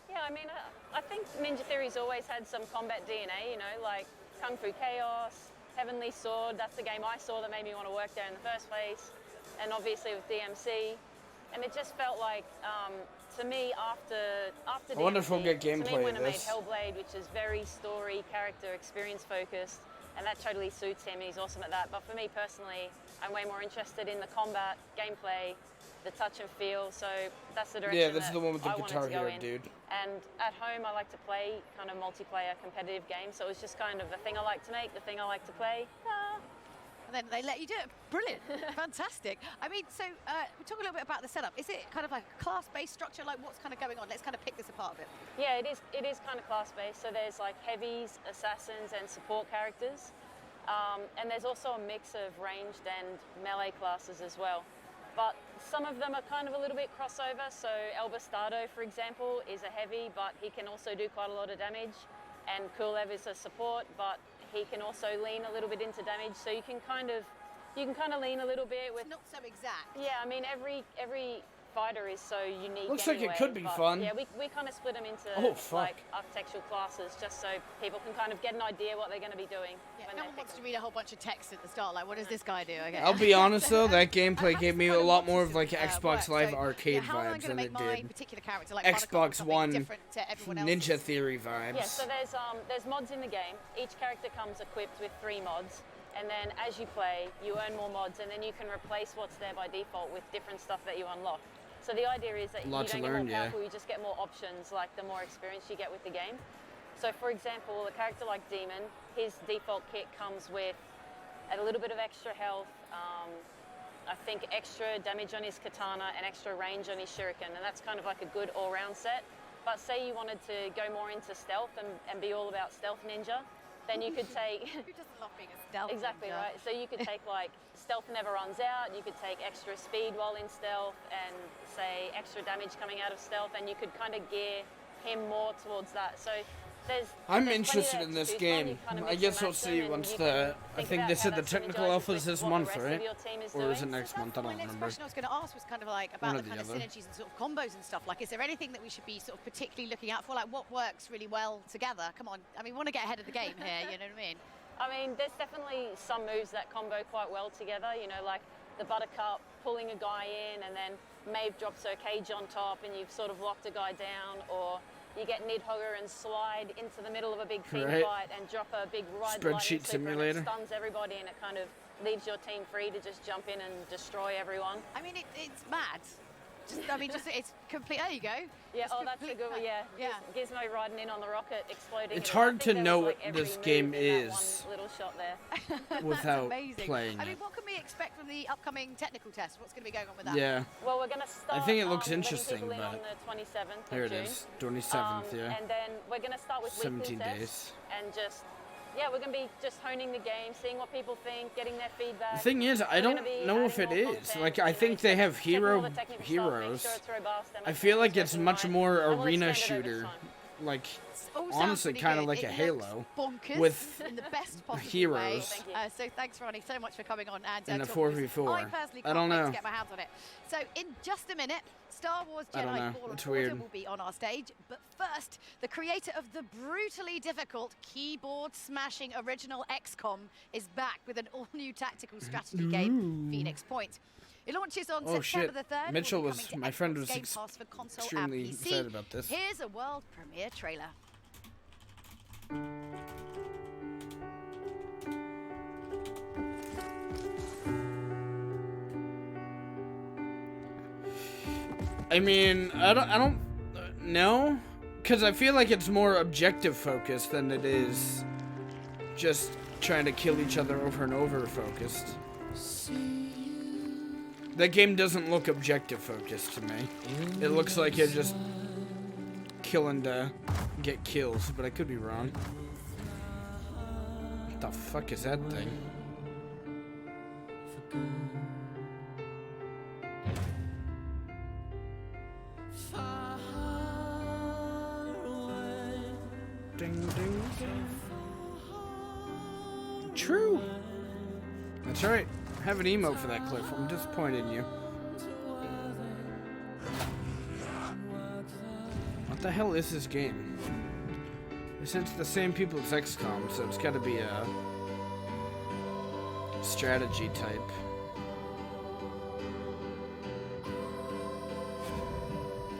Yeah, I mean, I think Ninja Theory's always had some combat DNA, you know, like Kung Fu Chaos, Heavenly Sword. That's the game I saw that made me want to work there in the first place. And obviously with DMC. And it just felt like, to me, after DMC,
I wonder if we'll get
to me,
gameplay
when
of
I made
this.
Hellblade, which is very story, character, experience focused, and that totally suits him, and he's awesome at that. But for me personally, I'm way more interested in the combat, gameplay, the touch and feel, so that's the direction
Yeah, this is
that
the one with the
I wanted
Guitar
to go
Hero
in.
dude.
And at home, I like to play kind of multiplayer competitive games, so it was just kind of the thing I like to make, the thing I like to play.
And then they let you do it. Brilliant. Fantastic. I mean, so we talk a little bit about the setup. Is it kind of like a class-based structure? Like what's kind of going on? Let's kind of pick this apart a bit.
Yeah, it is kind of class-based, so there's like heavies, assassins, and support characters. And there's also a mix of ranged and melee classes as well. But some of them are kind of a little bit crossover. So El Bastardo, for example, is a heavy, but he can also do quite a lot of damage. And Kulev is a support, but he can also lean a little bit into damage. So you can kind of lean a little bit with.
It's not so exact.
Yeah, I mean every fighter is so unique.
Looks like it
anyway,
could be
but
fun.
Yeah, we kind of split them into
Oh, fuck.
like architectural classes, just so people can kind of get an idea what they're going to be doing.
Yeah,
when
no
they
one
pick
wants
them.
to read a whole bunch of text at the start. Like, what does this guy do? Okay.
I'll be honest though, that gameplay
How
gave
does
me
the
a
kind of
lot
mod
more of
system,
like Xbox
work?
Live
So,
arcade
yeah, how am I
vibes
gonna
than
make
it
my
did
particular character, like Protocol,
Xbox
something
One
different to everyone
Ninja
else's?
Theory vibes.
Yeah, so there's mods in the game. Each character comes equipped with 3 mods, and then as you play, you earn more mods, and then you can replace what's there by default with different stuff that you unlock. So the idea is that you
Lot
don't
to
get
learn,
more
yeah.
powerful, you just get more options, like the more experience you get with the game. So for example, a character like Demon, his default kit comes with a little bit of extra health, I think extra damage on his katana and extra range on his shuriken, and that's kind of like a good all-round set. But say you wanted to go more into stealth and be all about stealth ninja, then you could take...
Who doesn't love being a stealth
Exactly,
ninja?
right. So you could take like stealth never runs out, you could take extra speed while in stealth, and say extra damage coming out of stealth, and you could kind of gear him more towards that. So
I'm
there's plenty
interested
there
in
to
this
choose from.
game.
You kind of
I
mix
guess
and
we'll
match
see
them, and
once
you
the.
can
I
think
think
about
they
how
said the
that
technical
synergizes
alpha is
with
this
what the
month,
rest of
right?
your team is
Or is it
doing.
next month? I
My
don't
next
remember.
question I was going to ask was kind of like
One
about
or
the
the
kind of
other.
synergies and sort of combos and stuff. Like, is there anything that we should be sort of particularly looking out for? Like, what works really well together? Come on, I mean, we want to get ahead of the game here. You know what I mean?
I mean, there's definitely some moves that combo quite well together. You know, like the Buttercup pulling a guy in, and then Maeve drops her cage on top, and you've sort of locked a guy down, or you get Nidhogger and slide into the middle of a big team fight and drop a big ride lightning super, and it stuns everybody, and it kind of leaves your team free to just jump in and destroy everyone.
I mean, it's mad. It's complete. There you go.
Yeah, that's a good one. Yeah, Gizmo riding in on the rocket, exploding.
It's hard to know what this game is
one little shot there.
without
amazing.
playing
I mean,
it.
what can we expect from the upcoming technical test? What's going to be going on with that?
Yeah.
Well, we're going to start.
I think it looks
letting
interesting,
people in
but
on the 27th
here
of
it
June.
is, 27th, yeah.
And then we're going to start with
17
weekly
days.
tests and just. Yeah, we're going to be just honing the game, seeing what people think, getting their feedback.
The thing is, I don't know if it is. Like, I think they have heroes. I feel like it's much more arena shooter. Like, honestly, kind of like a Halo.
Bonkers
with
in the best possible
heroes.
way. So thanks, Ronnie, so much for coming on and
In a
talking to us.
4v4.
I personally
I
can't
don't
wait
know.
to get my hands on it. So in just a minute, Star Wars
I don't know.
Jedi Fallen
It's
Order
weird.
will be on our stage. But first, the creator of the brutally difficult keyboard-smashing original XCOM is back with an all-new tactical strategy game, Phoenix Point. It launches on
Oh,
September
shit.
the 3rd.
Mitchell
will be
was-
coming to
my friend
Xbox
was
Game Pass for console
extremely
and PC.
excited about this.
Here's a world premiere trailer.
I mean, I don't know, because I feel like it's more objective focused than it is just trying to kill each other over and over focused. That game doesn't look objective focused to me. It looks like you're just killing to get kills, but I could be wrong. What the fuck is that thing? Ding, ding, ding. True. That's right. I have an emo for that clip. I'm disappointed in you. What the hell is this game? It's the same people as XCOM, so it's got to be a strategy type.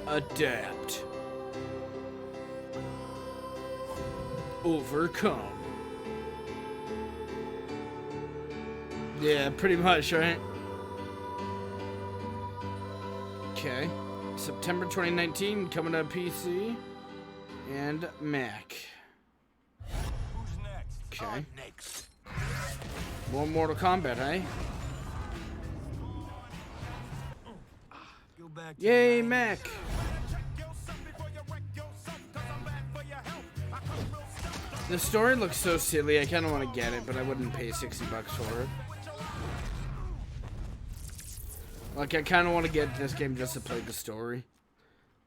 Adapt. Overcome. Yeah, pretty much, right? Okay. September 2019, coming to PC and Mac.
Who's next?
Okay.
Next.
More Mortal Kombat, eh?
Go back to
Yay, Mac! The story looks so silly, I kind of want to get it, but I wouldn't pay $60 for it. Like, I kind of want to get this game just to play the story.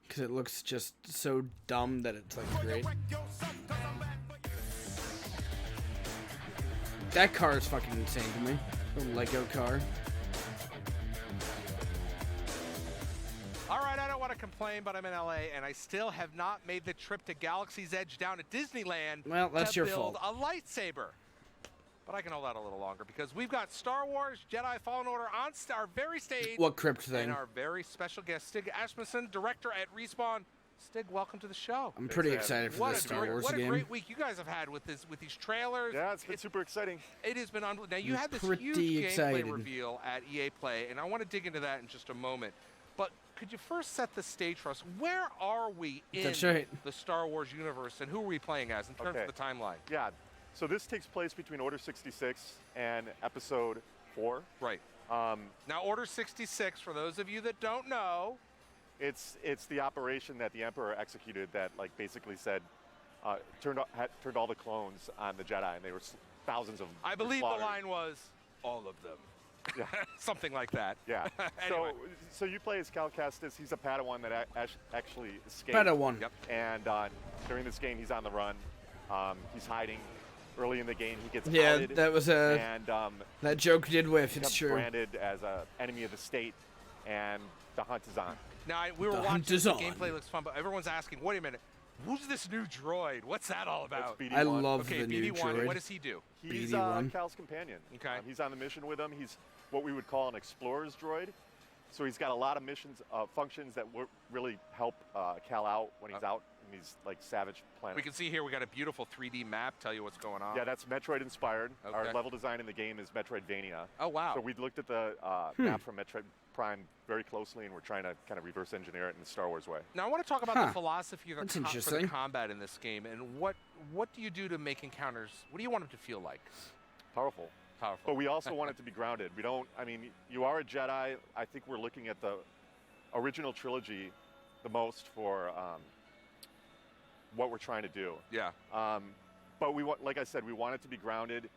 Because it looks just so dumb that it's, like, great. That car is fucking insane to me. The Lego car.
All right, I don't want to complain, but I'm in LA, and I still have not made the trip to Galaxy's Edge down at Disneyland
Well, that's
to
your
build
fault.
a lightsaber. But I can hold out a little longer because we've got Star Wars Jedi Fallen Order on our very stage.
What crypt thing?
And our very special guest, Stig Asmussen, director at Respawn. Stig, welcome to the show.
I'm pretty excited for this Star Wars
What a
game.
great week you guys have had with these trailers.
Yeah, it's been super exciting.
It has been unbelievable. Now, you
I'm
had this
pretty
huge
excited.
gameplay reveal at EA Play, and I want to dig into that in just a moment. But could you first set the stage for us? Where are we in
That's right.
the Star Wars universe, and who are we playing as in terms of the timeline?
Yeah, so this takes place between Order 66 and Episode 4.
Right. Now, Order 66, for those of you that don't know,
it's the operation that the Emperor executed that, like, basically said turned all the clones on the Jedi, and they were thousands of.
I believe the
slaughtered.
line was all of them.
Yeah.
Something like that.
Yeah.
Anyway.
So you play as Cal Kestis. He's a Padawan that actually escaped.
Padawan.
Yep. And during this game, he's on the run. He's hiding. Early in the game, he gets outed.
That was a.
And
that joke did whiff. It's
becomes
true.
branded as an enemy of the state, and the hunt is on.
Now, we were
The hunt
watching
is
the
on.
gameplay looks fun, but everyone's asking, wait a minute, Who's this new droid? What's that all about?
BD1.
I love
okay,
the new
BD1.
droid.
What does he do?
He's
BD1.
Cal's companion.
Okay.
He's on the mission with him. He's what we would call an explorer's droid. So he's got a lot of missions, functions that really help Cal out when he's out in these like savage planets.
We can see here we got a beautiful 3D map. Tell you what's going on.
Yeah, that's Metroid inspired.
Okay.
Our level design in the game is Metroidvania.
Oh wow.
So we looked at the map from Metroid Prime very closely, and we're trying to kind of reverse engineer it in the Star Wars way.
Now I want to talk about the philosophy of
That's
for the
interesting.
combat in this game, and what do you do to make encounters? What do you want them to feel like?
Powerful.
Powerful.
But we also want it to be grounded. We don't. I mean, you are a Jedi. I think we're looking at the original trilogy the most for what we're trying to do.
Yeah.
But we want, like I said, we want it to be grounded.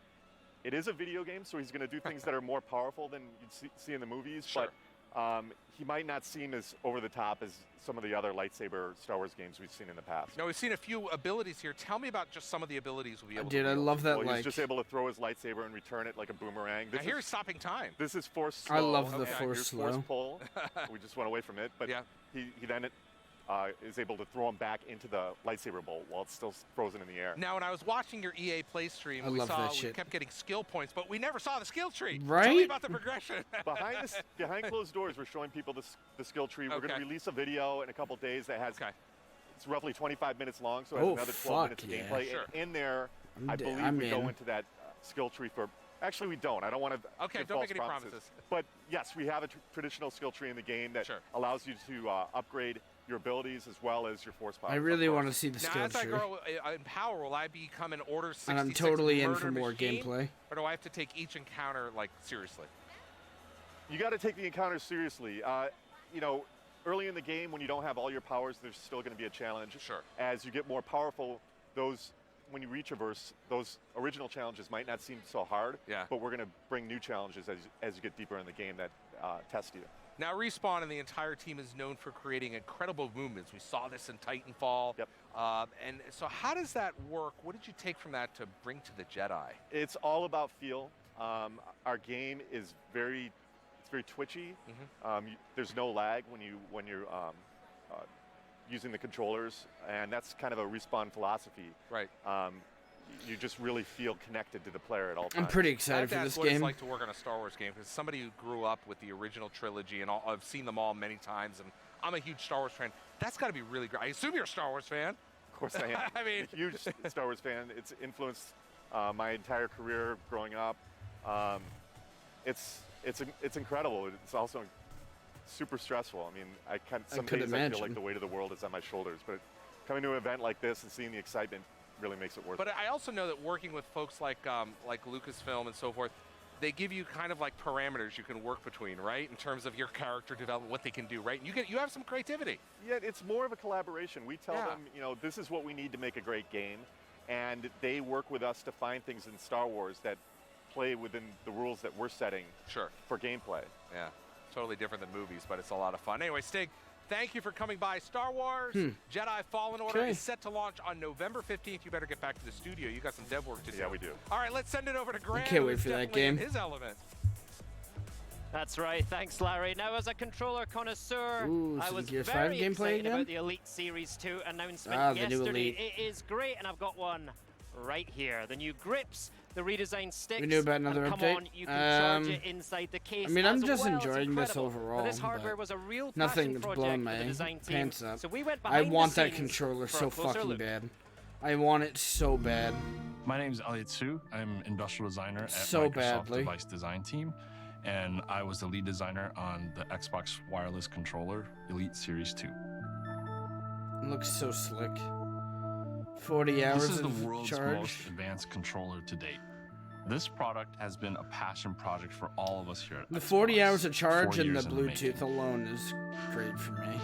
It is a video game, so he's going to do things that are more powerful than you'd see in the movies.
Sure.
But he might not seem as over the top as some of the other lightsaber Star Wars games we've seen in the past.
Now we've seen a few abilities here. Tell me about just some of the abilities we'll be able to
Dude, I
wield.
love that.
Well,
like,
he's just able to throw his lightsaber and return it like a boomerang.
Now here he's stopping time.
This is force slow.
I love the
Okay.
force
Here's
slow.
force pull. We just went away from it, but
Yeah.
he then is able to throw him back into the lightsaber bolt while it's still frozen in the air.
Now, when I was watching your EA play stream,
I
we
love
saw
that
we
shit.
kept getting skill points, but we never saw the skill tree.
Right?
Tell me about the progression.
behind closed doors, we're showing people the skill tree. We're going
Okay.
to release a video in a couple days that has.
Okay.
It's roughly 25 minutes long, so it has
Oh,
another 12 minutes
fuck
of
yeah.
gameplay.
Sure.
And in there, I believe
I'm
we go
in.
into that skill tree for. Actually, we don't. I don't want to.
Okay,
give
don't
false
make any promises.
But yes, we have a traditional skill tree in the game that
Sure.
allows you to upgrade your abilities as well as your force power.
I really want to see the
Now,
skill
as I
tree.
grow in power, will I become an Order 66
And I'm totally in
murder
for more
machine,
gameplay.
Or do I have to take each encounter like seriously?
You got to take the encounters seriously. You know, early in the game when you don't have all your powers, there's still going to be a challenge.
Sure.
As you get more powerful, when you reach traverse, those original challenges might not seem so hard.
Yeah.
But we're going to bring new challenges as you get deeper in the game that test you.
Now, Respawn and the entire team is known for creating incredible movements. We saw this in Titanfall.
Yep.
And so how does that work? What did you take from that to bring to the Jedi?
It's all about feel. Our game is very twitchy. There's no lag when you're using the controllers, and that's kind of a Respawn philosophy.
Right.
You just really feel connected to the player at all times.
I'm pretty excited for
That's
this
what it's
game.
like to work on a Star Wars game, because somebody who grew up with the original trilogy, and I've seen them all many times, and I'm a huge Star Wars fan. That's got to be really great. I assume you're a Star Wars fan.
Of course I am.
I mean,
a huge Star Wars fan. It's influenced my entire career growing up. It's incredible. It's also super stressful. I mean, some
could
days I
imagine.
feel like the weight of the world is on my shoulders, but coming to an event like this and seeing the excitement really makes it worth it.
But I also know that working with folks like Lucasfilm and so forth, they give you kind of like parameters you can work between, right? In terms of your character development, what they can do, right? And you have some creativity.
Yeah, it's more of a collaboration. We tell
Yeah.
them, you know, this is what we need to make a great game, and they work with us to find things in Star Wars that play within the rules that we're setting for gameplay.
Yeah, totally different than movies, but it's a lot of fun. Anyway, Stig, thank you for coming by. Star Wars Jedi Fallen Order is set to launch on November 15th. You better get back to the studio. You got some dev work to do.
Yeah, we do.
All right, let's send it over to Graham.
can't wait
who's
for that
definitely in
game.
his element.
That's right, thanks Larry. Now as a controller connoisseur,
Ooh,
I
some
was
Gears 5
very
gameplay
excited
again?
about the Elite Series 2 announcement
Ah, the new
yesterday.
Elite.
It is great, and I've got one right here. The new grips, the redesigned sticks.
We knew about another
and come
update.
on, you can charge it inside the case.
I mean, I'm
as
just
well. It's
enjoying this
incredible.
overall,
But this hardware
but
was a real
nothing
passion
that's
project
blowing
for
my
the design team.
pants up.
So we went
I
behind the
want that
scenes
controller
for
so
a closer
fucking
look.
bad. I want it so bad.
My name is Elliot Su. I'm industrial designer at
So
Microsoft
badly.
Device Design Team, and I was the lead designer on the Xbox wireless controller Elite Series 2.
It looks so slick. 40 hours
This is the
of
world's
charge.
most advanced controller to date. This product has been a passion project for all of us here at
The
Xbox.
40 hours of charge
4
and the
years in the making.
Bluetooth alone is great for me.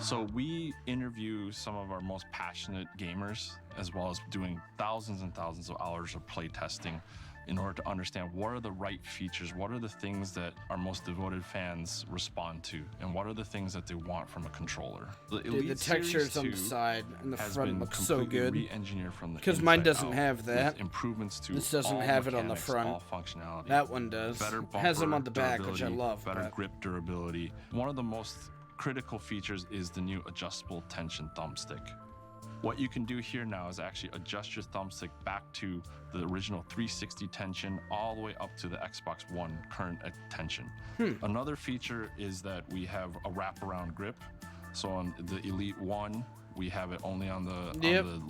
So we interview some of our most passionate gamers, as well as doing thousands and thousands of hours of play testing in order to understand what are the right features, what are the things that our most devoted fans respond to, and what are the things that they want from a controller.
Dude, the
Elite
textures
Series
on the
2
side and the
has
front
been
look so
completely
good.
re-engineered from the
Because mine
inside
doesn't
out,
have
with
that.
improvements to
This doesn't
all
have it on the
mechanics,
front.
all functionality.
That one does.
Better
It has them
bumper
on the back, which I
durability,
love.
Better
but
grip durability. One of the most critical features is the new adjustable tension thumbstick. What you can do here now is actually adjust your thumbstick back to the original 360 tension all the way up to the Xbox One current tension. Another feature is that we have a wraparound grip. So on the Elite 1, we have it only on the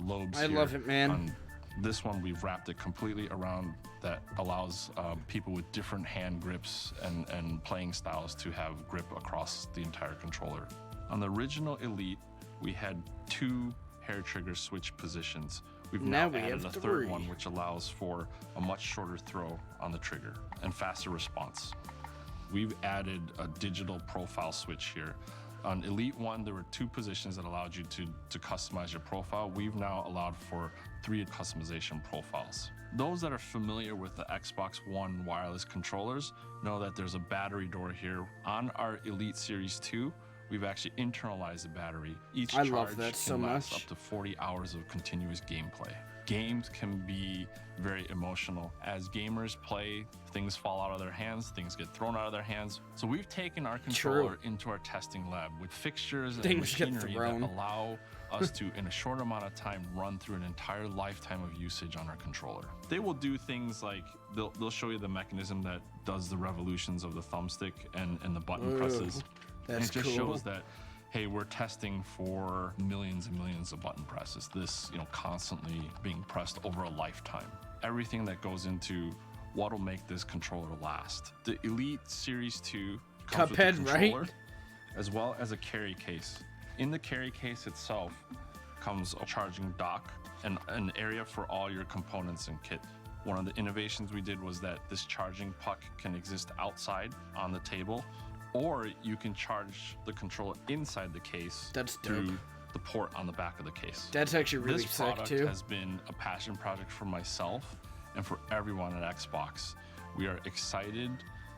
lobes
I
here.
love it, man.
On this one, we've wrapped it completely around that allows people with different hand grips and playing styles to have grip across the entire controller. On the original Elite, we had 2 hair trigger switch positions. We've now added a third one, which allows for a much shorter throw on the trigger and faster response. We've added a digital profile switch here. On Elite 1, there were 2 positions that allowed you to customize your profile. We've now allowed for 3 customization profiles. Those that are familiar with the Xbox One wireless controllers know that there's a battery door here. On our Elite Series 2, we've actually internalized the battery. Each charge
love that so
can last
much.
up to 40 hours of continuous gameplay. Games can be very emotional. As gamers play, things fall out of their hands, things get thrown out of their hands. So we've taken our controller into our testing lab with fixtures and machinery that allow us to, in a short amount of time, run through an entire lifetime of usage on our controller. They will do things like, they'll show you the mechanism that does the revolutions of the thumbstick and the button presses.
That's
and it just
cool.
shows that, hey, we're testing for millions and millions of button presses. This, constantly being pressed over a lifetime. Everything that goes into what'll make this controller last. The Elite Series 2 comes with
Cuphead,
the controller,
right?
as well as a carry case. In the carry case itself comes a charging dock and an area for all your components and kit. One of the innovations we did was that this charging puck can exist outside on the table, or you can charge the controller inside the case through the port on the back of the case.
That's actually really
this
sick,
product
too.
has been a passion project for myself and for everyone at Xbox. We are excited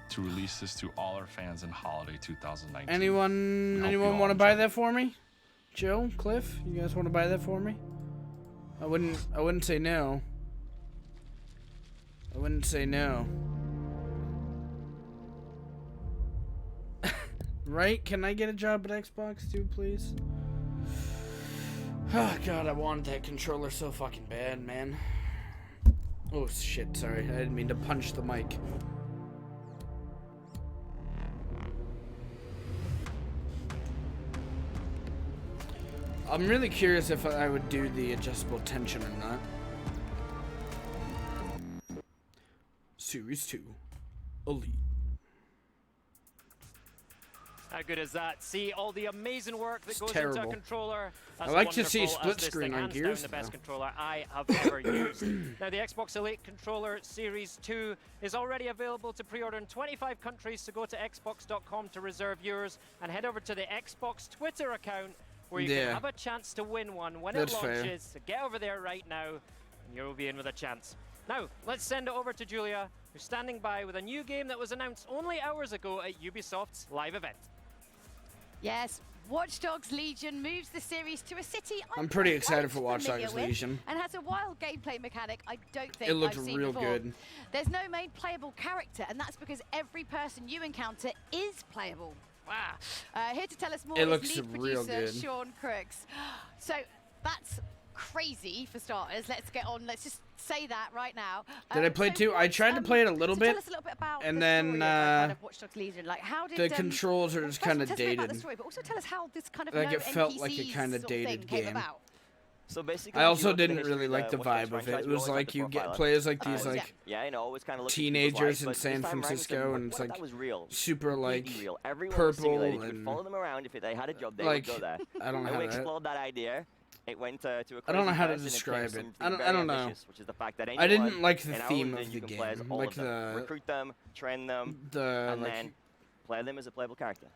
to release this to all our fans in holiday 2019.
Anyone want to buy that for me? Joe, Cliff, you guys want to buy that for me? I wouldn't say no. I wouldn't say no. Right? Can I get a job at Xbox too, please? Oh god, I wanted that controller so fucking bad, man. Oh shit, sorry. I didn't mean to punch the mic. I'm really curious if I would do the adjustable tension or not. Series 2 Elite.
How good is that? See all the amazing work that goes
terrible.
into a controller.
I like to see split screen on
Hands
Gears,
down the best
though.
controller I have ever used. Now the Xbox Elite controller Series 2 is already available to pre-order in 25 countries, so go to xbox.com to reserve yours and head over to the Xbox Twitter account where you can have a chance to win one when
That's
it
fair.
launches. So get over there right now and you'll be in with a chance. Now, let's send it over to Julia, who's standing by with a new game that was announced only hours ago at Ubisoft's live event.
Yes, Watch Dogs Legion moves the series to a city
I'm pretty excited for Watch
familiar
Dogs
with
Legion.
and has a wild gameplay mechanic I don't think
It looks
I've seen
real
before.
good.
There's no main playable character, and that's because every person you encounter is playable. Wow. Here to tell us more
It
is
looks
lead
real
producer
good.
Sean Crooks. So that's crazy for starters. Let's get on. Let's just say that right now.
Did I play it too? I tried to play it a little bit,
Tell us a little bit about
and
the
then
story of kind of Watch Dogs Legion. Like, how did
the controls are just kind of
tell us about the
dated.
story, but also tell us how this kind of
Like
no
it felt
NPCs
like a kind of
sort thing
dated
came
game.
about.
So basically,
I also didn't really like the vibe of it. It was like you get players like these like
always kind of
teenagers in San Francisco, and it's like super like purple and
follow them around. If they had a job, they
like
would go there.
I don't know
And
how
we
to.
explored that idea. It went to a
I don't know how to
crazy
describe
person
it.
and became
I don't
very
know.
ambitious, which is the fact that
I didn't
anyone
like the
in our
theme
region
of
you
the
can play as
game,
all
like
of them. Recruit them, train them, and
like
then play them as a playable character.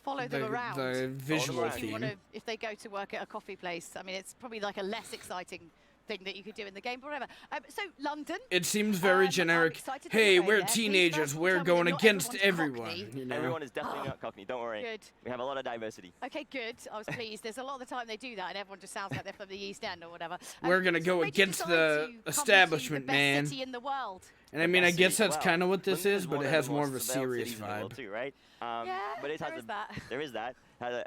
Follow them around.
the visual
if you
theme.
wanna, if they go to work at a coffee place, I mean, it's probably like a less exciting thing that you could do in the game, but whatever. So London.
It seems very generic. Hey, we're teenagers. We're going against everyone. You know?
Everyone is definitely not Cockney. Don't worry.
Good.
We have a lot of diversity.
Okay, good. I was pleased. There's a lot of the time they do that, and everyone just sounds like they're from the East End or whatever.
We're gonna go against the establishment, man.
City in the world.
And I mean, I guess that's kind of what this is, but it has more of a serious vibe.
Too, right?
Yeah,
but it has
there is that.
There is that,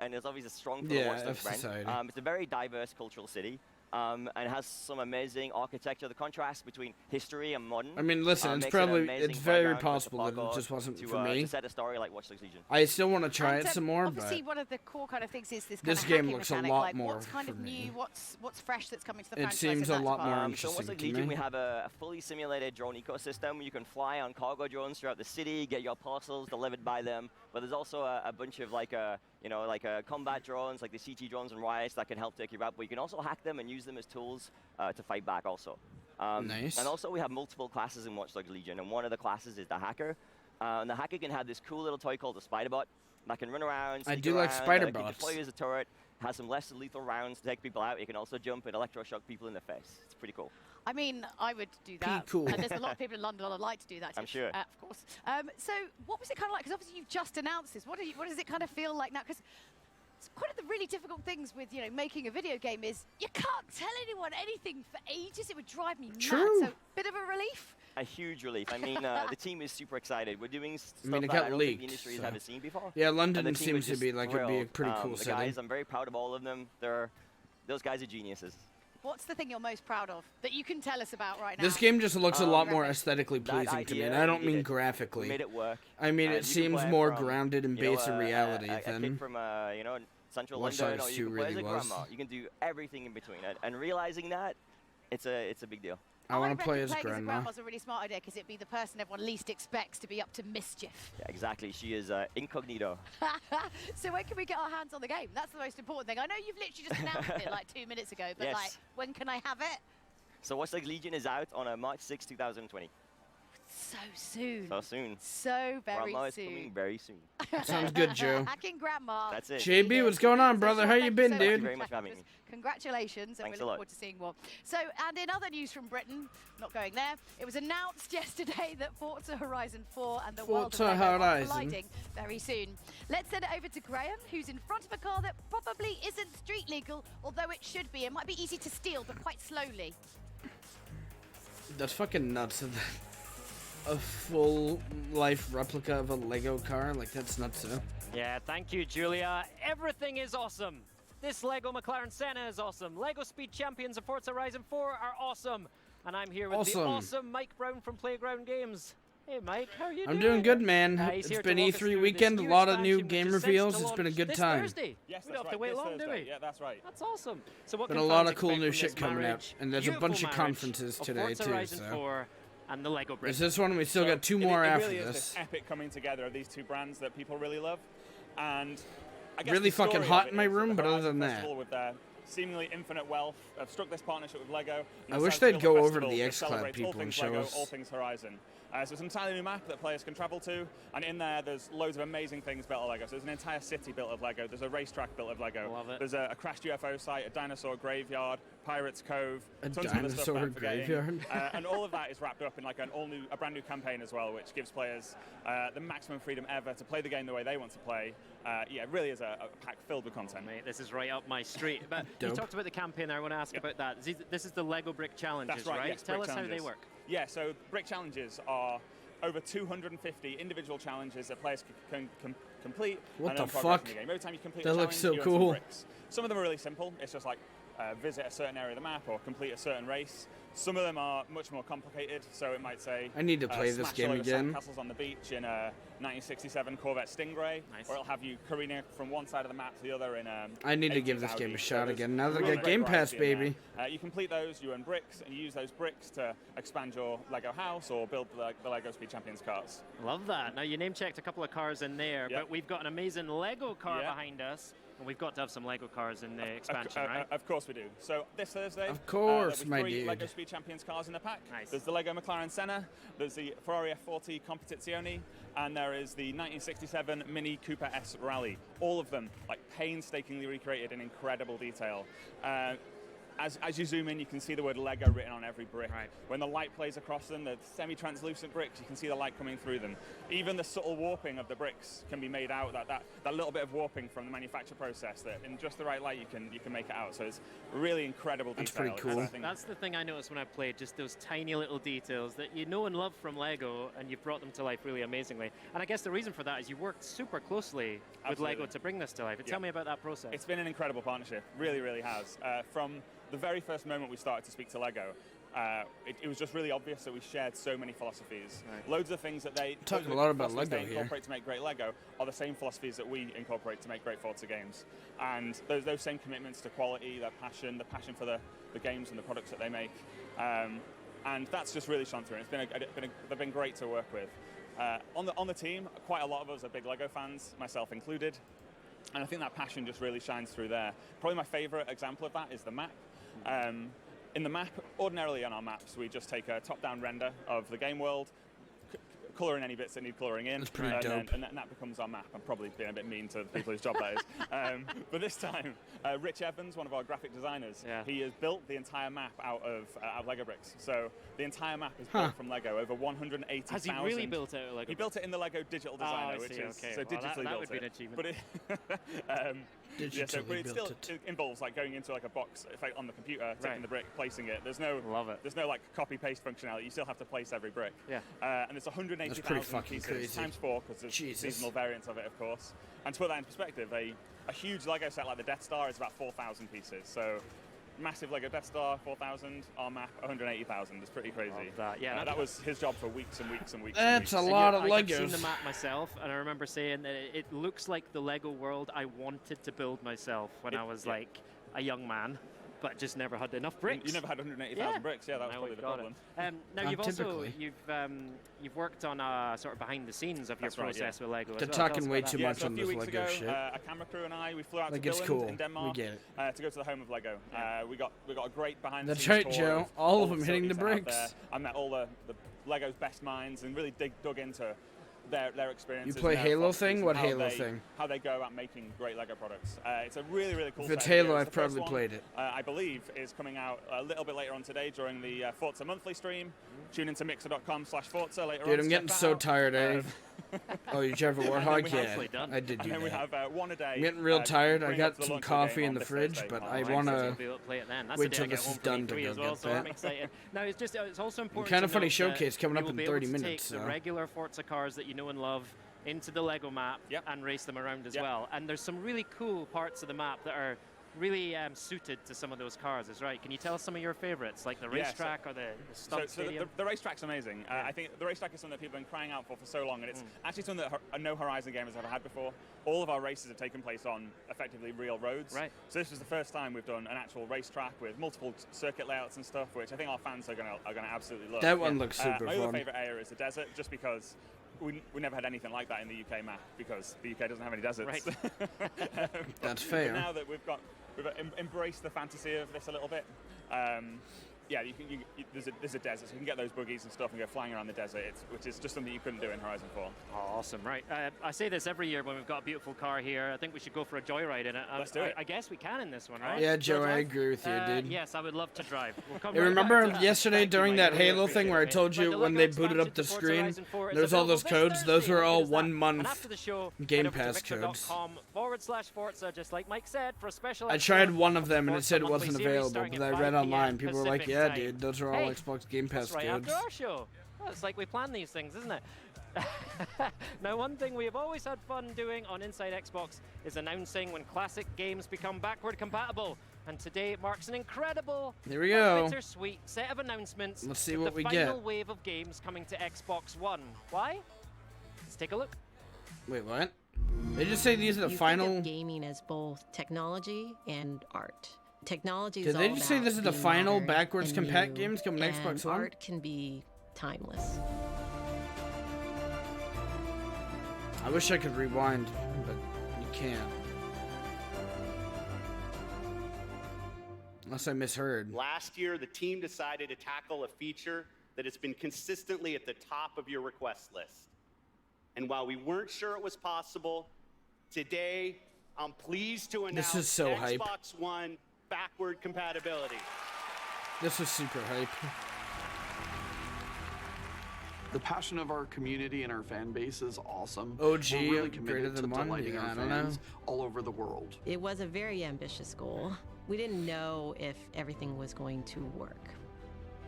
and there's obviously a strong Watch Dogs brand.
Society.
It's a very diverse cultural city. And has some amazing architecture. The contrast between history and modern.
I mean, listen, it's very possible that it just wasn't for me.
To set a story like Watch Dogs Legion.
I still want to try it some more,
obviously
but
one of the core kind of things is this.
This
kind of
game
hacking
looks a
mechanic,
lot
like
more
what's kind of
for me.
new, what's fresh that's coming to the
It
franchise.
seems a lot more
So
interesting
Watch Dogs
to
Legion,
me.
we have a fully simulated drone ecosystem. You can fly on cargo drones throughout the city, get your parcels delivered by them. But there's also a bunch of combat drones, like the CT drones and riots that can help take you out. But you can also hack them and use them as tools to fight back also.
Nice.
And also we have multiple classes in Watch Dogs Legion, and one of the classes is the hacker. And the hacker can have this cool little toy called the Spider-Bot that can run around,
I
sneak
do like
around,
Spider-Bots.
can deploy as a turret, has some less lethal rounds to take people out. You can also jump and electroshock people in the face. It's pretty cool.
I mean, I would do that.
Cool.
And there's a lot of people in London that would like to do that.
I'm sure.
Of course. So what was it kind of like? Because obviously you've just announced this. What does it kind of feel like now? Because one of the really difficult things with making a video game is you can't tell anyone anything for ages. It would drive me mad. So bit of a relief.
A huge relief. I mean, the team is super excited. We're doing stuff
it
that
got
I don't
leaked,
think the industry has ever seen before.
Yeah,
And
London
the team
seems
is
to
just
be like it'd be a
thrilled.
pretty cool
the
setting.
guys, I'm very proud of all of them. Those guys are geniuses.
What's the thing you're most proud of that you can tell us about right now?
This game just looks a lot more aesthetically pleasing to me, and I don't mean
We
graphically.
made it work.
I mean, it
You can
seems
play
more
from,
grounded and based in reality
a
than
kid from Central
Watch
London,
Dogs
or
2
you can play as
really
a
was.
grandma. You can do everything in between, and realizing that, it's a big deal.
I want to play as
playing
grandma.
as a grandma's a really smart idea because it'd be the person everyone least expects to be up to mischief.
Yeah, exactly. She is incognito.
So when can we get our hands on the game? That's the most important thing. I know you've literally just announced it like 2 minutes ago, but
Yes.
when can I have it?
So Watch Dogs Legion is out on March 6, 2020.
So soon.
So soon.
So very
Grandma is
soon.
coming very soon.
Sounds good, Joe.
Hacking grandma.
That's it.
JB, what's going on, brother? How you been,
so
dude?
Thank you very much for having me.
Congratulations, and we
Thanks
look
a lot.
forward to seeing more. So, and in other news from Britain, not going there, it was announced yesterday that Forza Horizon 4 and the world of
Forza
LEGO are
Horizon.
colliding very soon. Let's send it over to Graham, who's in front of a car that probably isn't street legal, although it should be. It might be easy to steal, but quite slowly.
That's fucking nuts. A full life replica of a Lego car? Like, that's nuts, too.
Yeah, thank you, Julia. Everything is awesome. This Lego McLaren Senna is awesome. Lego Speed Champions of Forza Horizon 4 are awesome. And I'm here with the awesome Mike Brown from Playground Games. Hey, Mike, how are you doing?
I'm doing good, man.
He's
It's
here
been
to walk us
E3
through
weekend, a
this
lot of new
expansion,
game
which is set
reveals.
to
It's been a
launch
good
this
time.
Thursday.
Yes,
We don't have to wait long, do we?
Yeah, that's right.
That's awesome. So what
Been
can
a lot
fans
of cool
expect
new
from
shit
this
coming out,
marriage?
and there's a
Beautiful
bunch of
marriage
conferences
of
today,
Forza
too,
Horizon
so.
4 and the Lego bricks.
Is this one? We still got two more
it
after
really is
this.
epic coming together of these two brands that people really love, and I guess
Really
the story
fucking
of
hot
it
in my
is that
room,
the
but other
Horizon
than that.
Festival with their seemingly infinite wealth have struck this partnership with Lego.
I
and
wish
decided
they'd
to build
go
a
over to
festival
the
that
xCloud
celebrates all
people and
things
show
Lego,
us.
all things Horizon. So it's an entirely new map that players can travel to, and in there there's loads of amazing things built of Lego. So there's an entire city built of Lego, there's a racetrack built of Lego,
Love it.
there's a crashed UFO site, a dinosaur graveyard, Pirates Cove,
A
tons of other stuff
dinosaur
that I'm forgetting.
graveyard?
And all of that is wrapped up in like a brand new campaign as well, which gives players the maximum freedom ever to play the game the way they want to play. Yeah, it really is a pack filled with content.
Mate, this is right up my street. But you
Dope.
talked about the campaign there. I want to ask about that. This is the Lego Brick Challenges,
That's right, yes,
Tell
Brick
us
Challenges.
how they work.
Yeah, so Brick Challenges are over 250 individual challenges that players can complete.
What
and
the
then progress
fuck?
in the game. Every time you complete
That
a
looks
challenge,
so
you earn some
cool.
bricks. Some of them are really simple. It's just like visit a certain area of the map or complete a certain race. Some of them are much more complicated, so it might say
I need to play this
smash
game
a load of
again.
sandcastles on the beach in a 1967 Corvette Stingray,
Nice.
or it'll have you careening from one side of the map to the other in
I need to
80s
give this
Audi.
game a
So
shot
there's
again. Now that I
really
got
great
Game Pass,
variety in
baby.
there. You complete those, you earn bricks, and you use those bricks to expand your Lego house or build the Lego Speed Champions cars.
Love that. Now, you name-checked a couple of cars in there, but we've got an amazing Lego car behind us, and we've got to have some Lego cars in the expansion, right?
Of course we do. So this Thursday,
Of course,
there'll be
my
3
dude.
Lego Speed Champions cars in the pack.
Nice.
There's the Lego McLaren Senna, there's the Ferrari F40 Competizione, and there is the 1967 Mini Cooper S Rally. All of them like painstakingly recreated in incredible detail. as you zoom in, you can see the word Lego written on every brick.
Right.
When the light plays across them, the semi-translucent bricks, you can see the light coming through them. Even the subtle warping of the bricks can be made out. That little bit of warping from the manufacture process, that in just the right light, you can make it out. So it's really incredible detail.
That's pretty cool.
That's the thing I noticed when I played, just those tiny little details that you know and love from Lego, and you've brought them to life really amazingly. And I guess the reason for that is you worked super closely with Lego to bring this to life. Tell me about that process.
It's been an incredible partnership, really, really has. From the very first moment we started to speak to Lego, it was just really obvious that we shared so many philosophies.
Right.
Loads of things that they
talking a lot about Lego
they
here.
incorporate to make great Lego are the same philosophies that we incorporate to make great Forza games. And those same commitments to quality, the passion for the games and the products that they make. And that's just really shone through. They've been great to work with. On the team, quite a lot of us are big Lego fans, myself included. And I think that passion just really shines through there. Probably my favorite example of that is the map. In the map, ordinarily on our maps, we just take a top-down render of the game world, colour in any bits that need colouring in, and that becomes our map. I'm probably being a bit mean to the people whose job that is. But this time, Rich Evans, one of our graphic designers, he has built the entire map out of Lego bricks. So the entire map is built from Lego, over 180,000.
Has he really built it out of Lego?
He built it in the Lego Digital Designer, which is so digitally
that
built
would be an
it.
achievement.
But it still involves like going into like a box on the computer, taking the brick, placing it. There's no like copy paste functionality. You still have to place every brick.
Yeah.
And there's 180,000 pieces times 4 because there's seasonal variants of it, of course. And to put that in perspective, a huge Lego set like the Death Star is about 4,000 pieces. So massive Lego Death Star, 4,000. Our map, 180,000. It's pretty crazy. That was his job for weeks and weeks and weeks.
That's a lot of Legos.
I've seen the map myself, and I remember saying that it looks like the Lego world I wanted to build myself when I was like a young man, but just never had enough bricks.
You never had 180,000 bricks. Yeah, that was probably the problem.
Now you've worked on sort of behind the scenes of your process with Lego.
They're talking way too much on this Lego shit.
A camera crew and I, we flew out to
it's
Billund
cool.
in Denmark
We get it.
to go to the home of Lego. We got a great behind the
That's
scenes
right,
tour
Joe.
of
All of them hitting the
facilities
bricks.
out there. I met all the Lego's best minds and really dug into their experiences.
You play
and their
Halo thing?
philosophies
What
and
Halo thing?
How they go about making great Lego products. It's a really, really cool
If it's
set of
Halo,
videos.
I've
The first
probably
one,
played it.
I believe is coming out a little bit later on today during the Forza monthly stream. Tune into mixer.com/Forza later on.
Dude, I'm getting so tired, eh? Oh, you Java Warhog?
Yeah,
I did do
and then we
that.
have one a day.
I'm getting real tired. I
bring up
got
the
some
launch of the
coffee
game
in
on
the
this
fridge,
Thursday,
but
on
I
Wednesday.
want
I'll
to
be able to play it then. That's
wait
the day
till
I get
this
home
is
from
done to
E3
go
as well,
get
so I'm
that.
excited. Now it's also important.
Kinda
to
Funny
note
showcase
that
coming
you
up
will
in
be
30
able to
minutes,
take the
so.
regular Forza cars that you know and love into the Lego map and race them around as well. And there's some really cool parts of the map that are really suited to some of those cars, is right. Can you tell us some of your favorites, like the racetrack or the stunt stadium?
The racetrack's amazing. I think the racetrack is something that people have been crying out for so long, and it's actually something that no Horizon game has ever had before. All of our races have taken place on effectively real roads. Right. So this was the first time we've done an actual racetrack with multiple circuit layouts and stuff, which I think our fans are gonna absolutely love.
That one looks super
my
fun.
other favorite area is the desert, just because we never had anything like that in the UK map, because the UK doesn't have any deserts.
Right.
That's fair.
But now that we've embraced the fantasy of this a little bit. Yeah, there's a desert, so you can get those buggies and stuff and go flying around the desert, which is just something you couldn't do in Horizon 4.
Oh, awesome, right. I say this every year when we've got a beautiful car here. I think we should go for a joyride in it.
Let's do it.
I guess we can in this one, right?
Yeah, Joe, I agree with you, dude.
Yes, I would love to drive. We'll come
You
right
remember
back to that.
yesterday
Thank you,
during
Mike.
that
I really
Halo thing where I
appreciate
told
it.
you
But
when
the
they
Lego
booted up
expansion
the
to Forza
screen,
Horizon 4 is
there's all those
available
codes?
this
Those
Thursday.
were all
What is that?
1
And
month
after the show,
Game
head over to
Pass codes.
mixer.com/Forza, just like Mike said, for a special
I
episode
tried one of them and it
Forza
said it
monthly
wasn't
series
available,
starting
but
at
I read
5 p.m.
online. People were like,
Pacific
yeah,
time.
dude, those are all
Hey,
Xbox Game Pass
that's right
codes.
after our show. Well, it's like we plan these things, isn't it? Now, one thing we have always had fun doing on Inside Xbox is announcing when classic games become backward compatible. And today marks an incredible,
Here we go.
bittersweet set of announcements.
Let's see
with
what we
the
get.
final wave of games coming to Xbox One. Why? Let's take a look.
Wait, what? They just say these are the
You
final.
Think of gaming as both technology and art. Technology is
Did they
all
just say
about
this is the
being
final
modern
backwards
and
compact
new,
games coming to
and
Xbox One?
art can be timeless.
I wish I could rewind, but you can't. Unless I misheard.
Last year, the team decided to tackle a feature that has been consistently at the top of your request list. And while we weren't sure it was possible, today I'm pleased to announce
This is so hype.
Xbox One backward compatibility.
This is super hype.
The passion of our community and our fan base is awesome.
OG,
We're really
greater
committed to
than one?
delighting
Yeah,
our
I don't know.
fans all over the world.
It was a very ambitious goal. We didn't know if everything was going to work.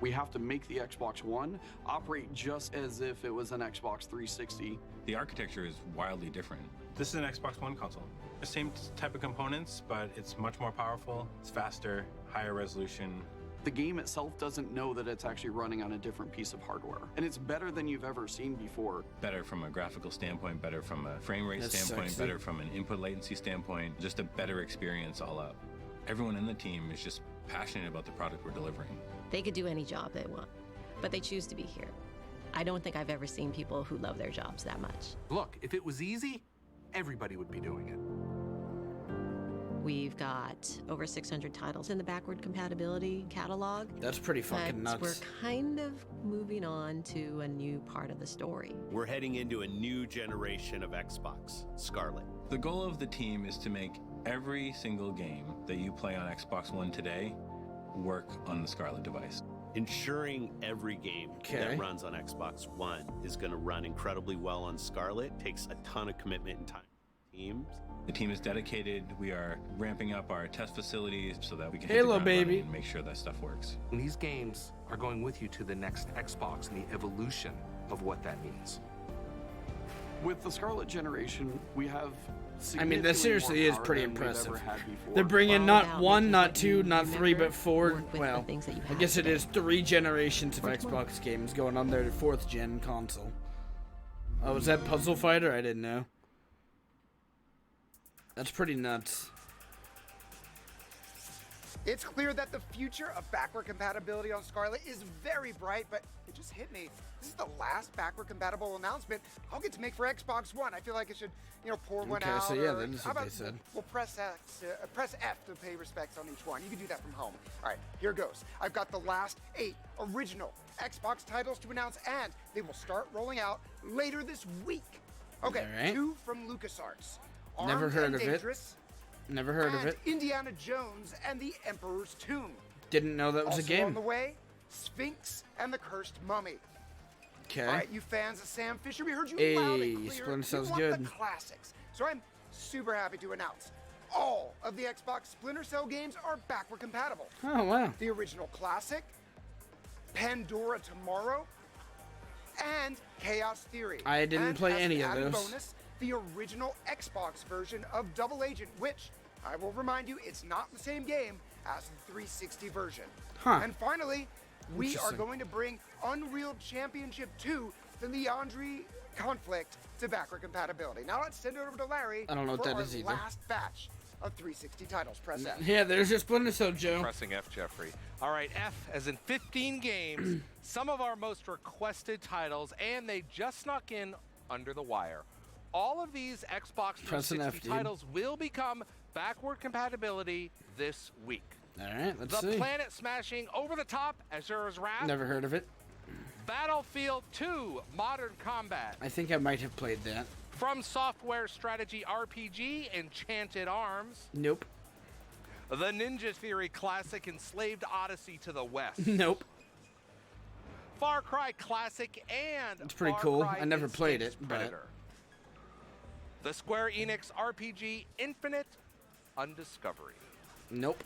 We have to make the Xbox One operate just as if it was an Xbox 360.
The architecture is wildly different. This is an Xbox One console. The same type of components, but it's much more powerful, it's faster, higher resolution.
The game itself doesn't know that it's actually running on a different piece of hardware. And it's better than you've ever seen before.
Better from a graphical standpoint, better from a frame rate
That's
standpoint,
sexy.
better from an input latency standpoint, just a better experience all up. Everyone in the team is just passionate about the product we're delivering.
They could do any job they want, but they choose to be here. I don't think I've ever seen people who love their jobs that much.
Look, if it was easy, everybody would be doing it.
We've got over 600 titles in the backward compatibility catalog.
That's pretty fucking
but
nuts.
We're kind of moving on to a new part of the story.
We're heading into a new generation of Xbox, Scarlet.
The goal of the team is to make every single game that you play on Xbox One today work on the Scarlet device.
Ensuring every game that runs on Xbox One is going to run incredibly well on Scarlet takes a ton of commitment and time. Teams.
The team is dedicated. We are ramping up our test facilities so that we can
Halo,
hit the ground
baby.
running and make sure that stuff works.
And these games are going with you to the next Xbox and the evolution of what that means.
With the Scarlet generation, we have
I mean, that seriously is
more
pretty
power than we've
impressive.
ever had before.
They're bringing
Well,
not
about
one,
making
not
what
two,
you
not three,
remember,
but four.
work with the
Well,
things that you
I
have
guess it
today.
is 3 generations of
Which one?
Xbox games going on their 4th gen console. Oh, was that Puzzle Fighter? I didn't know. That's pretty nuts.
It's clear that the future of backward compatibility on Scarlet is very bright, but it just hit me. This is the last backward compatible announcement I'll get to make for Xbox One. I feel like it should, pour one
Okay,
out.
so yeah,
or-
that is
how
what they
about
said.
We'll press F to pay respects on each one. You can do that from home. All right, here goes. I've got the last 8 original Xbox titles to announce, and they will start rolling out later this week. Okay,
All right.
2 from LucasArts.
Never
Armed
heard
and
of it.
Dangerous,
Never heard of
and
it.
Indiana Jones and the Emperor's Tomb.
Didn't know that was
Also
a game.
on the way, Sphinx and the Cursed Mummy.
Okay.
All right, you fans of Sam Fisher, we heard you
Hey,
loud and clear.
Splinter
You
Cell's
want
good.
the classics. So I'm super happy to announce all of the Xbox Splinter Cell games are backward compatible.
Oh, wow.
The original classic, Pandora Tomorrow, and Chaos Theory.
I didn't
And
play
as
any
an
of
added
those.
bonus, the original Xbox version of Double Agent, which I will remind you, it's not the same game as the 360 version.
Huh.
And finally, we are
Interesting.
going to bring Unreal Championship 2, the Leandri Conflict, to backward compatibility. Now let's send it over to Larry
I don't know what
for
that
our
is either.
last batch of 360 titles. Press F.
Yeah, there's your Splinter Cell, Joe.
Pressing F, Jeffrey. All right, F as in 15 games, some of our most requested titles, and they just snuck in under the wire. All of these Xbox
Pressing
360
F, dude.
titles will become backward compatibility this week.
All right, let's
The
see.
planet smashing over the top Azura's Wrath.
Never heard of it.
Battlefield 2 Modern Combat.
I think I might have played that.
From Software Strategy RPG Enchanted Arms.
Nope.
The Ninja Theory Classic Enslaved Odyssey to the West.
Nope.
Far Cry Classic and
It's pretty
Far
cool.
Cry
I never played
Instincts
it, but
Predator. The Square Enix RPG Infinite Undiscovery.
nope.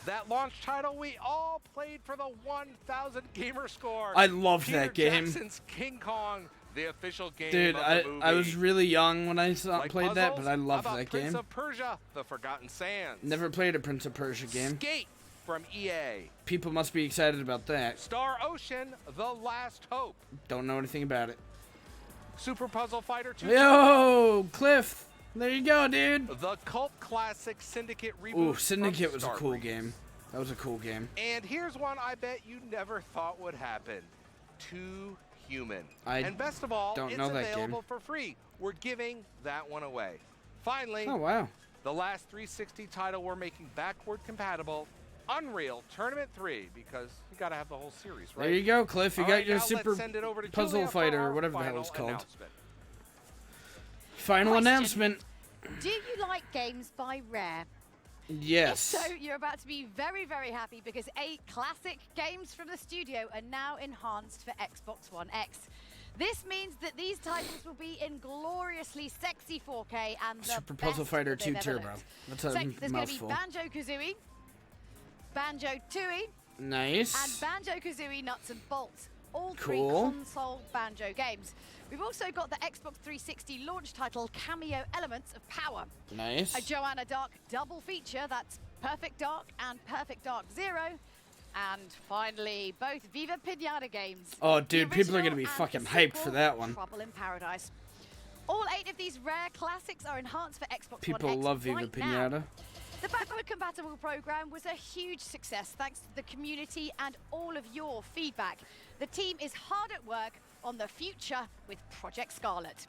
That launch title we all played for the 1,000 gamer score.
I loved
Peter
that game.
Jackson's King Kong, the official game
Dude,
of
I
the movie.
was really young when I
Like
played that, but
puzzles?
I loved
How about
that
Prince
game.
of Persia, The Forgotten Sands.
Never played a Prince of Persia game.
Skate from EA.
People must be excited about that.
Star Ocean, The Last Hope.
Don't know anything about it.
Super Puzzle Fighter 2.
Yo, Cliff. There you go, dude.
The cult classic Syndicate reboot.
Ooh, Syndicate
from
was a cool
Starbreeze.
game. That was a cool game.
And here's one I bet you never thought would happen. Too Human.
I
and best of all,
don't
it's
know that game.
available for free. We're giving that one away. Finally,
Oh, wow.
the last 360 title we're making backward compatible, Unreal Tournament 3, because you got to have the whole series, right?
There you go, Cliff. You
All
got
right,
your
now let's
Super
send it over to
Puzzle
Julia for
Fighter,
our
or whatever the hell
final
it's called.
announcement.
Final
Question.
announcement.
Do you like games by Rare?
Yes.
If so, you're about to be very, very happy because 8 classic games from the studio are now enhanced for Xbox One X. This means that these titles will be in gloriously sexy 4K and the
Super Puzzle
best
Fighter
that they've
2
ever
Turbo.
looked.
That's a
So there's going to be
mouthful.
Banjo-Kazooie, Banjo-Tooie,
Nice.
and Banjo-Kazooie Nuts and Bolts. All 3
Cool.
console Banjo games. We've also got the Xbox 360 launch title Cameo Elements of Power.
Nice.
A Joanna Dark double feature, that's Perfect Dark and Perfect Dark Zero. And finally, both Viva Pinata games.
Oh,
The
dude, people are
original
gonna be
and
fucking
the
hyped for
sequel,
that one.
Trouble in Paradise. All 8 of these rare classics are enhanced for Xbox
People
One X
love Viva
right now.
Pinata.
The Backward Compatible program was a huge success thanks to the community and all of your feedback. The team is hard at work on the future with Project Scarlet.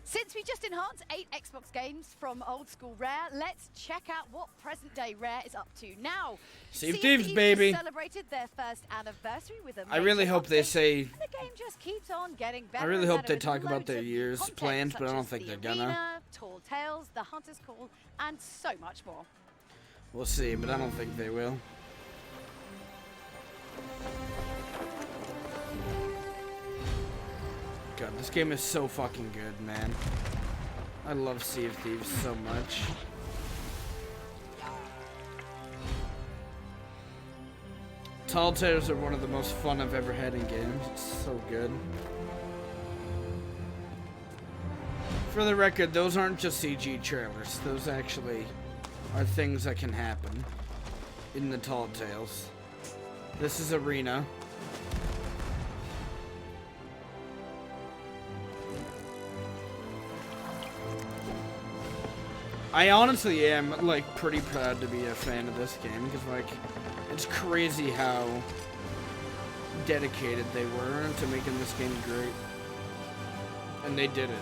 Since we just enhanced 8 Xbox games from old school Rare, let's check out what present day Rare is up to now.
Sea of Thieves, baby.
Celebrated their first anniversary with a
I really
major
hope they
update,
say.
and the game just keeps on getting better.
I really
and
hope
better
they
with
talk about
loads
their
of new
years
content
planned, but I
such
don't
as
think
the
they're gonna.
Arena, Tall Tales, The Hunter's Call, and so much more.
We'll see, but I don't think they will. God, this game is so fucking good, man. I love Sea of Thieves so much. Tall Tales are one of the most fun I've ever had in games. It's so good. For the record, those aren't just CG trailers. Those actually are things that can happen in the Tall Tales. This is Arena. I honestly am, like, pretty proud to be a fan of this game, because, like, it's crazy how dedicated they were to making this game great. And they did it,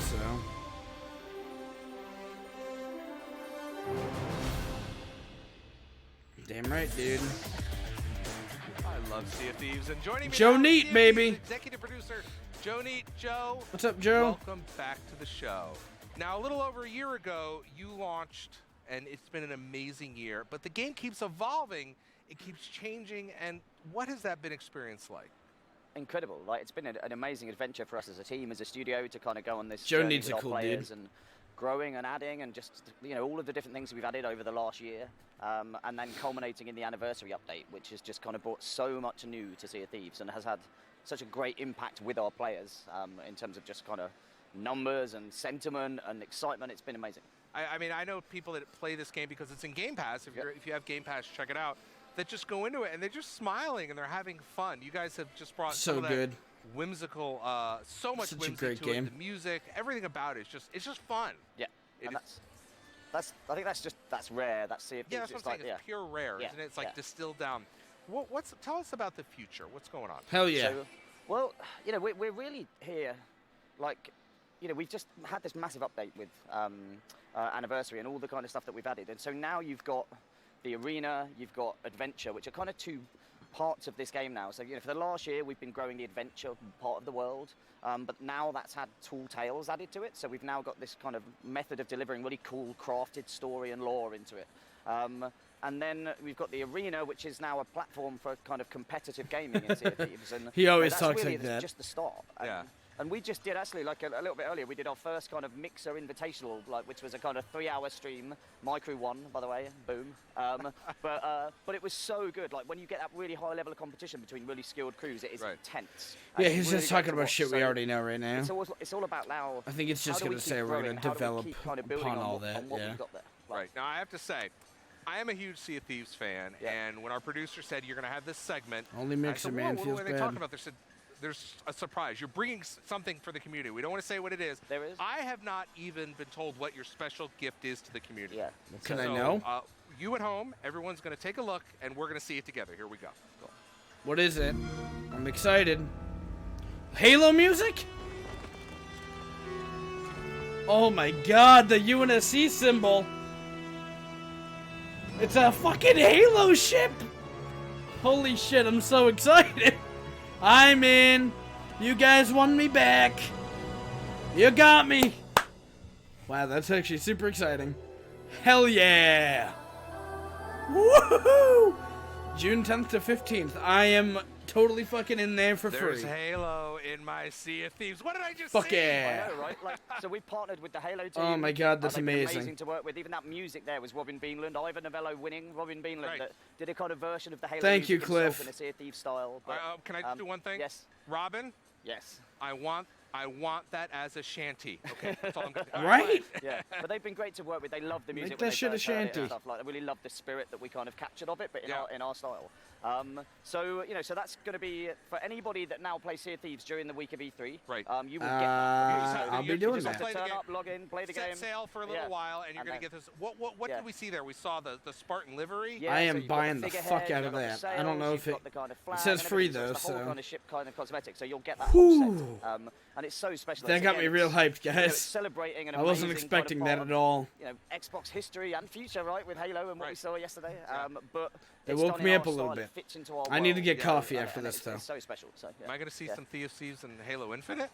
so. Damn right, dude.
I love Sea of Thieves, and joining me
Joe
now,
Neat,
Sea of
baby.
Thieves executive producer Joe Neat. Joe,
What's up, Joe?
Welcome back to the show. Now, a little over a year ago, you launched, and it's been an amazing year. But the game keeps evolving, it keeps changing, and what has that been experience like?
Incredible. Like, it's been an amazing adventure for us as a team, as a studio, to kind of go on this
Joe
journey
needs
with
a
our
cool
players
dude.
and growing and adding, and just, you know, all of the different things we've added over the last year, and then culminating in the anniversary update, which has just kind of brought so much new to Sea of Thieves and has had such a great impact with our players in terms of just kind of numbers and sentiment and excitement. It's been amazing.
I mean, I know people that play this game because it's in Game Pass. If you have Game Pass, check it out. That just go into it and they're just smiling and they're having fun. You guys have just brought
So
some of
good.
that whimsical, so much
Such a
whimsy
great
to
game.
it. The music, everything about it, it's just fun.
Yeah, and I think that's rare. That's Sea of Thieves.
Yeah, that's what I'm saying.
Like, yeah.
It's pure rare,
Yeah,
isn't it? It's like
yeah.
distilled down. Tell us about the future. What's going on?
Hell yeah.
So, well, you know, we're really here, like, you know, we've just had this massive update with Anniversary and all the kind of stuff that we've added. And so now you've got the Arena, you've got Adventure, which are kind of two parts of this game now. So, you know, for the last year, we've been growing the Adventure part of the world, but now that's had Tall Tales added to it. So we've now got this kind of method of delivering really cool, crafted story and lore into it. And then we've got the Arena, which is now a platform for kind of competitive gaming in Sea of Thieves. And
He always
that's
talks
really
like that.
just the start. And we just did, actually, like a little bit earlier, we did our first kind of Mixer Invitational, like, which was a kind of 3-hour stream. My crew won, by the way, boom. But it was so good. Like, when you get that really high level of competition between really skilled crews, it is intense.
Yeah,
And
he's
it's really
just talking
great to
about
watch.
shit we
So
already know right now.
It's all about now.
I think it's just
how do we
gonna
keep
say we're
growing?
gonna
How do we
develop
keep kind of building
upon
on
all
what-
that,
on what
yeah.
we've got there.
Right. Now, I have to say, I am a huge Sea of Thieves fan, and when our producer said you're going to have this segment,
Only
I
Mixer
said,
Man
"Whoa,
feels
what are they
bad."
talking about?" They said, there's a surprise. You're bringing something for the community. We don't want to say what it is.
There is.
I have not even been told what your special gift is to the community.
Yeah.
Can I know?
You at home, everyone's going to take a look, and we're going to see it together. Here we go.
What is it? I'm excited. Halo music? Oh my god, the UNSC symbol. It's a fucking Halo ship. Holy shit, I'm so excited. I'm in. You guys won me back. You got me. Wow, that's actually super exciting. Hell yeah! Woohoo! June 10th to 15th. I am totally fucking in there for
There's
free.
Halo in my Sea of Thieves. What did I just
Fuck
see?
yeah.
I know, right? Like, so we partnered with the Halo team.
Oh my god, that's
They've been
amazing.
amazing to work with. Even that music there was Robin Beanland, Ivor Novello winning. Robin Beanland
Right.
that did a kind of version of the Halo
Thank you,
music himself
Cliff.
in a Sea of Thieves style. But,
Can I just do one thing?
Yes.
Robin?
Yes.
I want that as a shanty. Okay, that's all I'm gonna do.
Right?
Yeah, but they've been great to work with. They love the music.
Make
when
that
they
shit a
first heard it and
shanty.
Stuff. Like, they really love the spirit that we kind of captured of it, but
Yeah.
in our style. So you know, so that's going to be for anybody that now plays Sea of Thieves during the week of E3.
Right.
You will get that. So
I'll be
you
doing
just have
that.
to turn up, log in, play the game.
Set sail for a little
Yeah.
while, and you're going to get this. What did we see there? We saw the Spartan livery.
Yeah,
I
so
am
you've got
buying the
figurehead,
fuck out
you've
of
got the
that. I don't know
sails,
if
you've
it.
got the kind of
It
flag
says
and
free
everything,
though,
it's the whole
so.
kind of ship kind of cosmetic. So you'll get that whole
Whew.
set, and it's so special.
That
It's,
got me
again,
real
it's,
hyped,
you know, it's
guys.
celebrating an
I wasn't
amazing
expecting
kind
that
of
at all.
You know, Xbox history and future, right, with Halo and what we saw yesterday. But
It
it's
woke
done
me
in
up a
our
little
style,
bit.
it fits into our
I need to
world,
get
yeah,
coffee
and
after this,
it's
though.
so special. So, yeah.
Am I going to see some Thieves and Halo Infinite?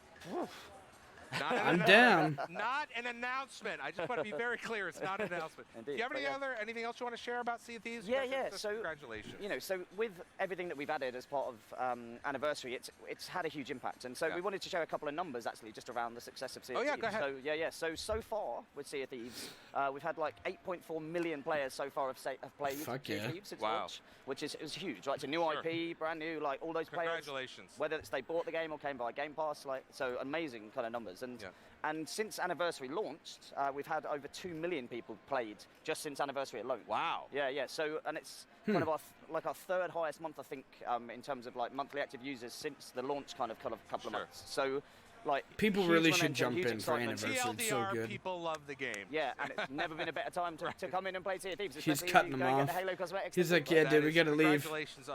I'm down.
Not an announcement. I just want to be very clear. It's not an announcement.
Indeed,
Do you have
but
anything else you want to share about Sea of Thieves?
Yeah.
Just
So
congratulations.
You know, so with everything that we've added as part of anniversary, it's had a huge impact, and so we wanted to share a couple of numbers actually just around the success of Sea of Thieves.
Go ahead.
So so far with Sea of Thieves, we've had like 8.4 million players so far have played
Fuck
Sea
yeah.
of Thieves since launch, which is huge. Right, it's a new IP, brand new, like all those players.
Congratulations.
Whether it's they bought the game or came by Game Pass, like so amazing kind of numbers. And since anniversary launched, we've had over 2 million people played just since anniversary alone.
Wow.
Yeah. So, and it's kind of our third highest month, I think, in terms of like monthly active users since the launch kind of couple of months. So, like
People
huge
really should
momentum,
jump
huge
in for
excitement.
anniversary. It's so
TLDR,
good.
people love the game.
Yeah, and it's never been a better time to come in and play Sea of Thieves.
He's
especially if
cutting
you
them
go and get
off.
the Halo cosmetics.
He's
and
like,
stuff
yeah,
like
dude,
that.
we gotta leave.
Congratulations.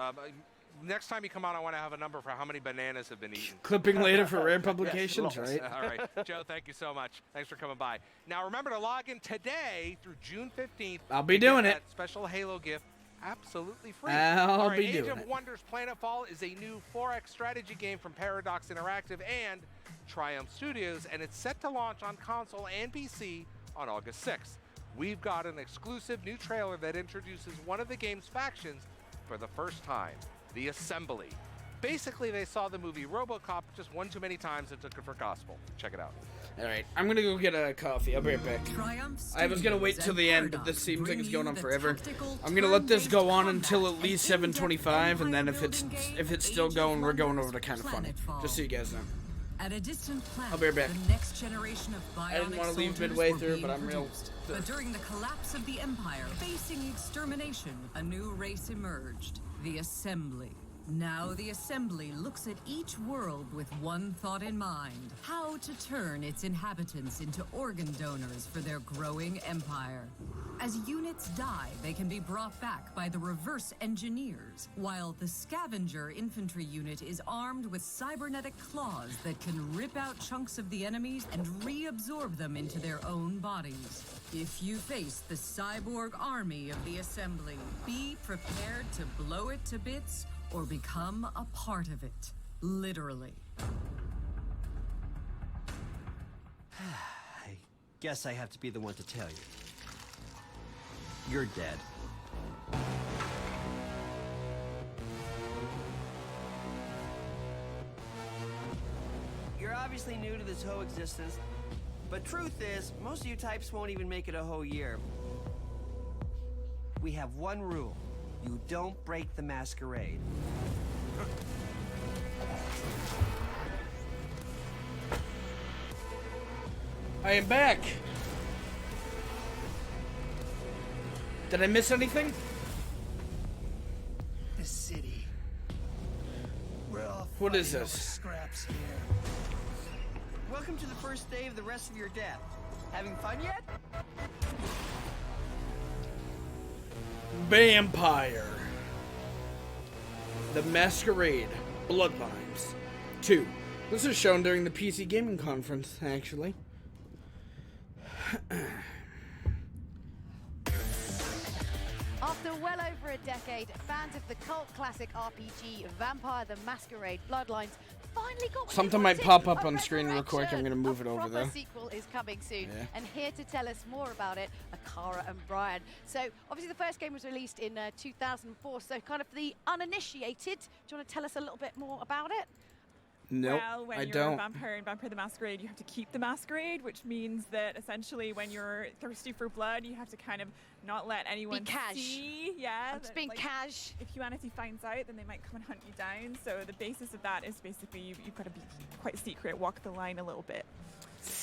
Next time you come on, I want to have a number for how many bananas have been eaten.
Clipping later for rare publications,
lots.
right?
All right. Joe, thank you so much. Thanks for coming by. Now, remember to log in today through June 15th.
I'll be
to get
doing it.
that special Halo gift absolutely free.
I'll
All right,
be
Age
doing
of
it.
Wonders Planetfall is a new 4X strategy game from Paradox Interactive and Triumph Studios, and it's set to launch on console and PC on August 6th. We've got an exclusive new trailer that introduces one of the game's factions for the first time, the Assembly. Basically, they saw the movie RoboCop just one too many times and took it for gospel. Check it out.
All right, I'm gonna go get a coffee. I'll be right back. I was gonna wait till the end, but this seems like it's going on forever. I'm gonna let this go on until at least 7:25, and then if it's still going, we're going over to Kind of Funny. Just so you guys know.
At a distant planet,
I'll be right back.
the next generation of bionic
I didn't want to leave
soldiers
midway
were
through,
being
but I'm real.
produced. But during the collapse of the Empire, facing extermination, a new race emerged, the Assembly. Now the Assembly looks at each world with one thought in mind: how to turn its inhabitants into organ donors for their growing empire. As units die, they can be brought back by the reverse engineers, while the scavenger infantry unit is armed with cybernetic claws that can rip out chunks of the enemies and reabsorb them into their own bodies. If you face the cyborg army of the Assembly, be prepared to blow it to bits or become a part of it. Literally.
I guess I have to be the one to tell you. You're dead. You're obviously new to this whole existence, but truth is, most of you types won't even make it a whole year. We have one rule. You don't break the masquerade.
I am back. Did I miss anything?
The city. We're all
What is
fighting
this?
over scraps here.
Welcome to the first day of the rest of your death. Having fun yet?
Vampire. The Masquerade. Bloodlines. 2. This was shown during the PC Gaming Conference, actually.
After well over a decade, fans of the cult classic RPG Vampire the Masquerade Bloodlines finally got what
Something
you
might
wanted.
pop up
A
on screen real quick. I'm gonna move it over
proper
though.
sequel is coming soon,
Yeah.
and here to tell us more about it are Cara and Brian. So obviously the first game was released in 2004. So kind of for the uninitiated, do you want to tell us a little bit more about it?
Nope,
well, when
I
you're
don't.
a vampire in Vampire the Masquerade, you have to keep the masquerade, which means that essentially when you're thirsty for blood, you have to kind of not let anyone see. Yeah,
Just being cash.
If humanity finds out, then they might come and hunt you down. So the basis of that is basically you've got to be quite secret, walk the line a little bit.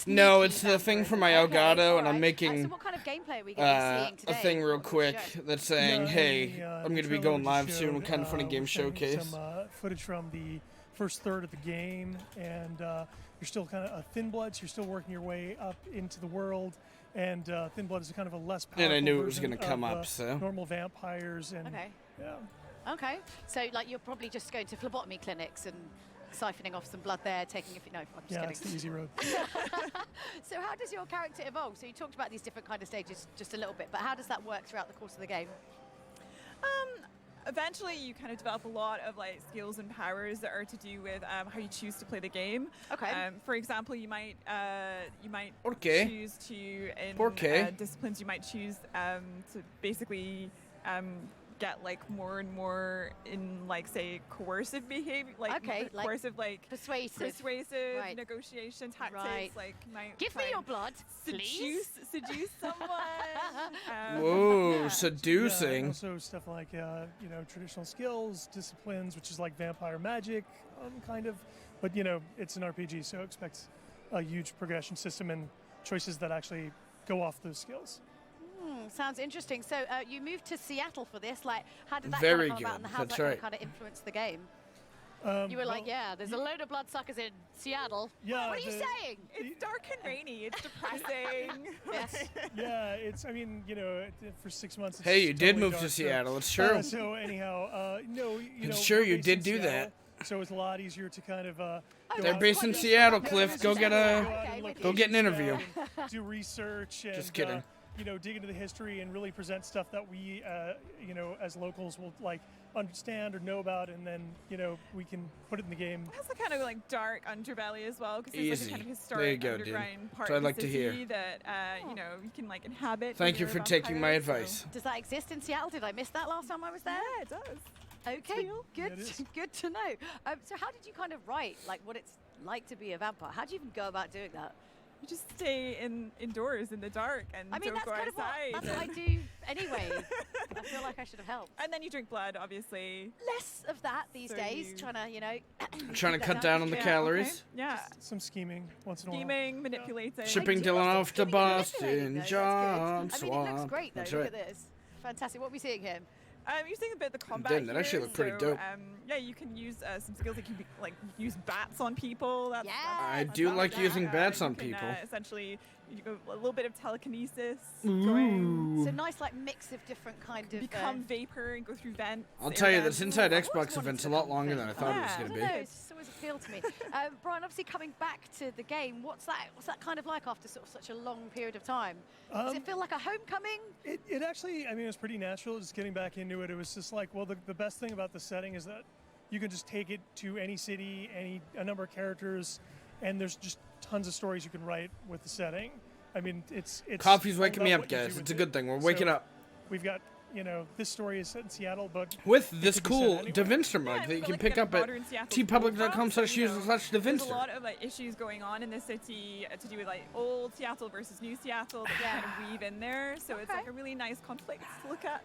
No, it's the thing from my Elgato, and I'm making
so what kind of gameplay are we going to be seeing today?
a thing real quick that's saying, hey, I'm going to be going live soon. What kind of funny game
we're showing
showcase?
Some footage from the first third of the game, and you're still kind of Thin Bloods. You're still working your way up into the world, and Thin Blood is kind of a less powerful
And I knew it was
version
going to come
of,
up, so.
normal vampires, and yeah.
Okay, so like you're probably just going to phlebotomy clinics and siphoning off some blood there, taking a few. No, I'm just
Yeah,
kidding.
it's the easy road.
So how does your character evolve? So you talked about these different kind of stages just a little bit, but how does that work throughout the course of the game?
Eventually, you kind of develop a lot of like skills and powers that are to do with how you choose to play the game.
Okay.
For example, you might
Okay.
choose to in
Okay.
disciplines you might choose to basically get like more and more in like say coercive behavior, like coercive like
persuasive Right.
negotiation tactics.
Right.
Like might
Give me
try
your
and
blood, please.
seduce someone.
Whoa,
Yeah,
seducing.
and also stuff like traditional skills, disciplines, which is like vampire magic, kind of. But it's an RPG, so expect a huge progression system and choices that actually go off those skills.
Sounds interesting. So you moved to Seattle for this. Like, how did that
Very
kind of come about,
good.
and how's
That's
that
right.
kind of influence the game? You were
well,
like, yeah, there's a load of bloodsuckers in Seattle.
Yeah,
What are you saying?
It's dark and rainy. It's depressing.
Yes.
Yeah, it's. I mean, for 6 months. It's
Hey, you did
totally
move
dark,
to
so-
Seattle, it's true.
So anyhow, no,
It's true,
we're
you
based
did
in
do
Seattle, so it's a lot easier to kind of.
They're based in Seattle, Cliff. Go get an interview.
Do research and
Just kidding.
dig into the history and really present stuff that we, as locals will like understand or know about, and then we can put it in the game.
It has a kind of like dark underbelly as well, because there's
Easy.
like a kind of
There you
historic
go, dude.
underground part
So I'd
of
like
the
to
city
hear.
that you can like inhabit.
Thank
when
you
you're
for
a
taking my
vampire,
advice.
Does that exist in Seattle? Did I miss that last time I was there?
Yeah, it does.
Okay,
real.
good,
Yeah, it is.
good to know. So how did you kind of write like what it's like to be a vampire? How do you even go about doing that?
You just stay indoors in the dark and
I mean,
don't
that's
go
kind
outside.
of what I do anyway. I feel like I should have helped.
And then you drink blood, obviously.
Less of that these
So
days,
you-
trying to,
Trying to cut down on the calories.
Yeah.
Some scheming once in a while.
Scheming, manipulating.
Shipping Dylan off to Boston, John
I mean, it looks
Swamp.
great though.
That's
Look
right.
at this. Fantastic. What are we seeing here?
You're seeing a bit of the combat
Didn't. That
here,
actually looked pretty
so,
dope.
Yeah, you can use some skills that can be like use bats on people. That's
I do like using bats on
you can,
people.
Essentially, you go a little bit of telekinesis.
Ooh.
So nice, like mix of different kind of.
Become vapor and go through vents.
I'll tell you,
air
this
vents.
Inside Xbox event's a lot longer than I thought it was
I
going to
don't
be.
know, it's always appealed to me. Brian, obviously coming back to the game, what's that kind of like after sort of such a long period of time? Does it feel like a homecoming?
It actually, I mean, it was pretty natural just getting back into it. It was just like, well, the best thing about the setting is that you can just take it to any city, a number of characters, and there's just tons of stories you can write with the setting. I mean, it's
Coffee's
all
waking me
about
up,
what you do
guys.
with
It's a
it.
good thing. We're waking
So
up.
We've got, this story is set in Seattle, but
With
it
this
could be set
cool
anywhere.
DaVinster mug that you can pick up at tpublic.com/user/DaVinster.
There's a lot of like issues going on in the city to do with like old Seattle versus new Seattle that you kind of weave in there. So it's like a really nice conflict to look at.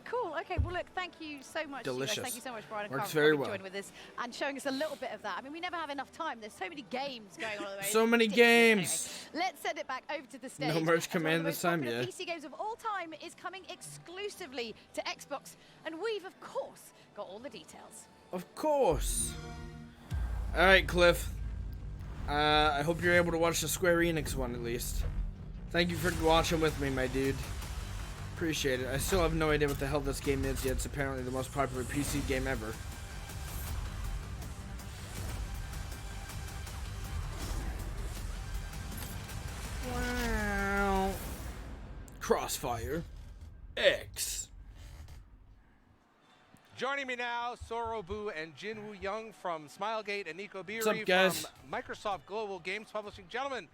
Cool. Okay. Well, look. Thank you so much. you guys.
Delicious.
Thank you so much, Brian and
Works
Cara,
very
for
well.
joining with us and showing us a little bit of that. I mean, we never have enough time. There's so many games going on at the moment.
So many
It's ridiculous.
games.
Anyway, let's send it back over to the stage.
No merge
as one of the
command
most
this time,
popular
yeah.
PC games of all time is coming exclusively to Xbox, and we've of course got all the details.
Of course. All right, Cliff. I hope you're able to watch the Square Enix one at least. Thank you for watching with me, my dude. Appreciate it. I still have no idea what the hell this game is yet. It's apparently the most popular PC game ever. Wow. Crossfire X.
Joining Joining me now, Sorobu and Jinwoo Young from Smilegate and Nico Beery
What's up, guys?
from Microsoft Global Games Publishing. Gentlemen,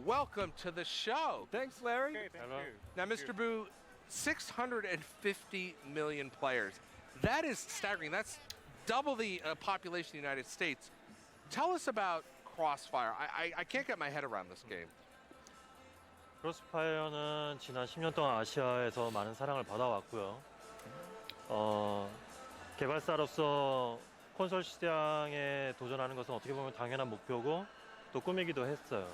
welcome to the show.
Thanks, Larry.
Okay, thank you. Now, Mr. Boo, 650 million players. That is staggering. That's double the population of the United States. Tell us about Crossfire. I can't get my head around this game.
크로스파이어는 지난 10년 동안 아시아에서 많은 사랑을 받아왔고요. 개발사로서 콘솔 시장에 도전하는 것은 어떻게 보면 당연한 목표고 또 꿈이기도 했어요.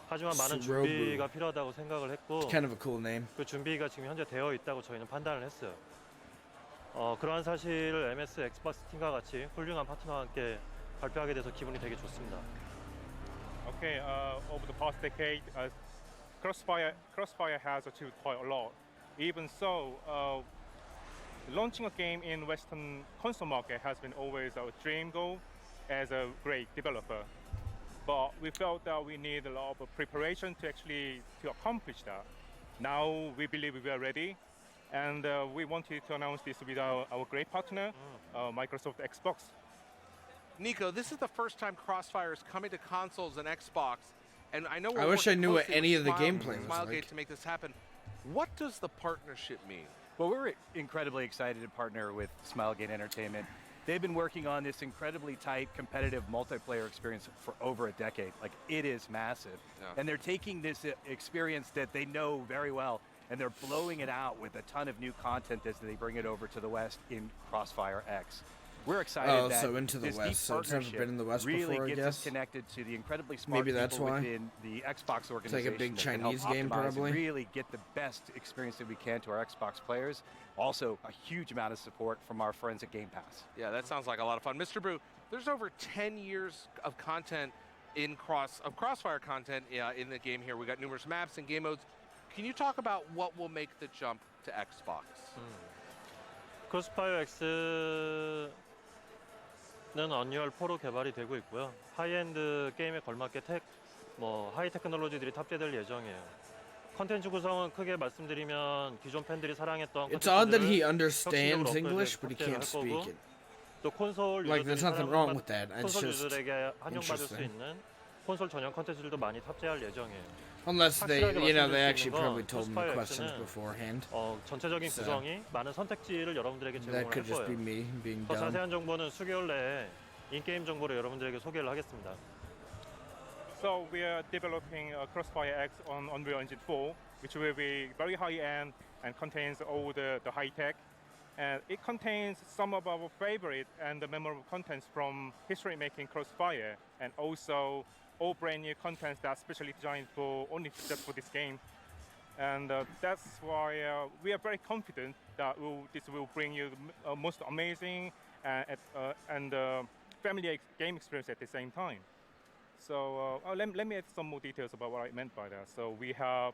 하지만 많은 준비가 필요하다고 생각을 했고
Kind of a cool name.
그 준비가 지금 현재 되어 있다고 저희는 판단을 했어요. 그러한 사실을 MS 엑스박스 팀과 같이 훌륭한 파트너와 함께 발표하게 돼서 기분이 되게 좋습니다.
Okay, over the past decade, Crossfire has achieved quite a lot. Even so, launching a game in Western console market has been always our dream goal as a great developer. But we felt that we need a lot of preparation to accomplish that. Now we believe we are ready, and we wanted to announce this with our great partner, Microsoft Xbox.
Nico, this is the first time Crossfire is coming to consoles and Xbox, and I know we're
I wish I knew what
working
any of
closely
the
with
gameplay was
Smilegate
like.
to make this happen. What does the partnership mean?
Well, we're incredibly excited to partner with Smilegate Entertainment. They've been working on this incredibly tight, competitive multiplayer experience for over a decade. Like, it is massive.
Yeah.
And they're taking this experience that they know very well, and they're blowing it out with a ton of new content as they bring it over to the West in Crossfire X. We're excited that
so into the
this
West,
deep
so it's never
partnership
been in the West
really
before, I
gets
guess.
us connected to the incredibly smart
Maybe that's
people
why.
within the Xbox organization.
It's like a big
that can help
Chinese game,
optimize and
probably.
really get the best experience that we can to our Xbox players. Also, a huge amount of support from our friends at Game Pass.
Yeah, that sounds like a lot of fun. Mr. Brew, there's over 10 years of content in Crossfire content in the game here. We got numerous maps and game modes. Can you talk about what will make the jump to Xbox?
크로스파이어 X는 언리얼 4로 개발이 되고 있고요. 하이엔드 게임에 걸맞게 하이 테크놀로지들이 탑재될 예정이에요. 컨텐츠 구성은 크게 말씀드리면 기존 팬들이 사랑했던
It's odd that he understands English, but he can't speak it.
또 콘솔
Like, there's nothing wrong with that. It's
콘솔
just
유저들에게 환영받을 수
interesting.
있는 콘솔 전용 컨텐츠들도 많이 탑재할 예정이에요.
Unless they,
확실하게
they actually
말씀드릴 수 있는
probably
건
told me the
크로스파이어
questions
X는
beforehand.
전체적인
So,
구성이 많은 선택지를 여러분들에게
that
제공을
could
할
just be
거예요.
me being
더
dumb.
자세한 정보는 수개월 내에 인게임 정보를 여러분들에게 소개를 하겠습니다.
So we are developing Crossfire X on Unreal Engine 4, which will be very high-end and contains all the high-tech. And it contains some of our favorite and the memorable contents from history-making Crossfire, and also all brand new contents that's specially designed only just for this game. And that's why we are very confident that this will bring you the most amazing and family game experience at the same time. So let me add some more details about what I meant by that. So we have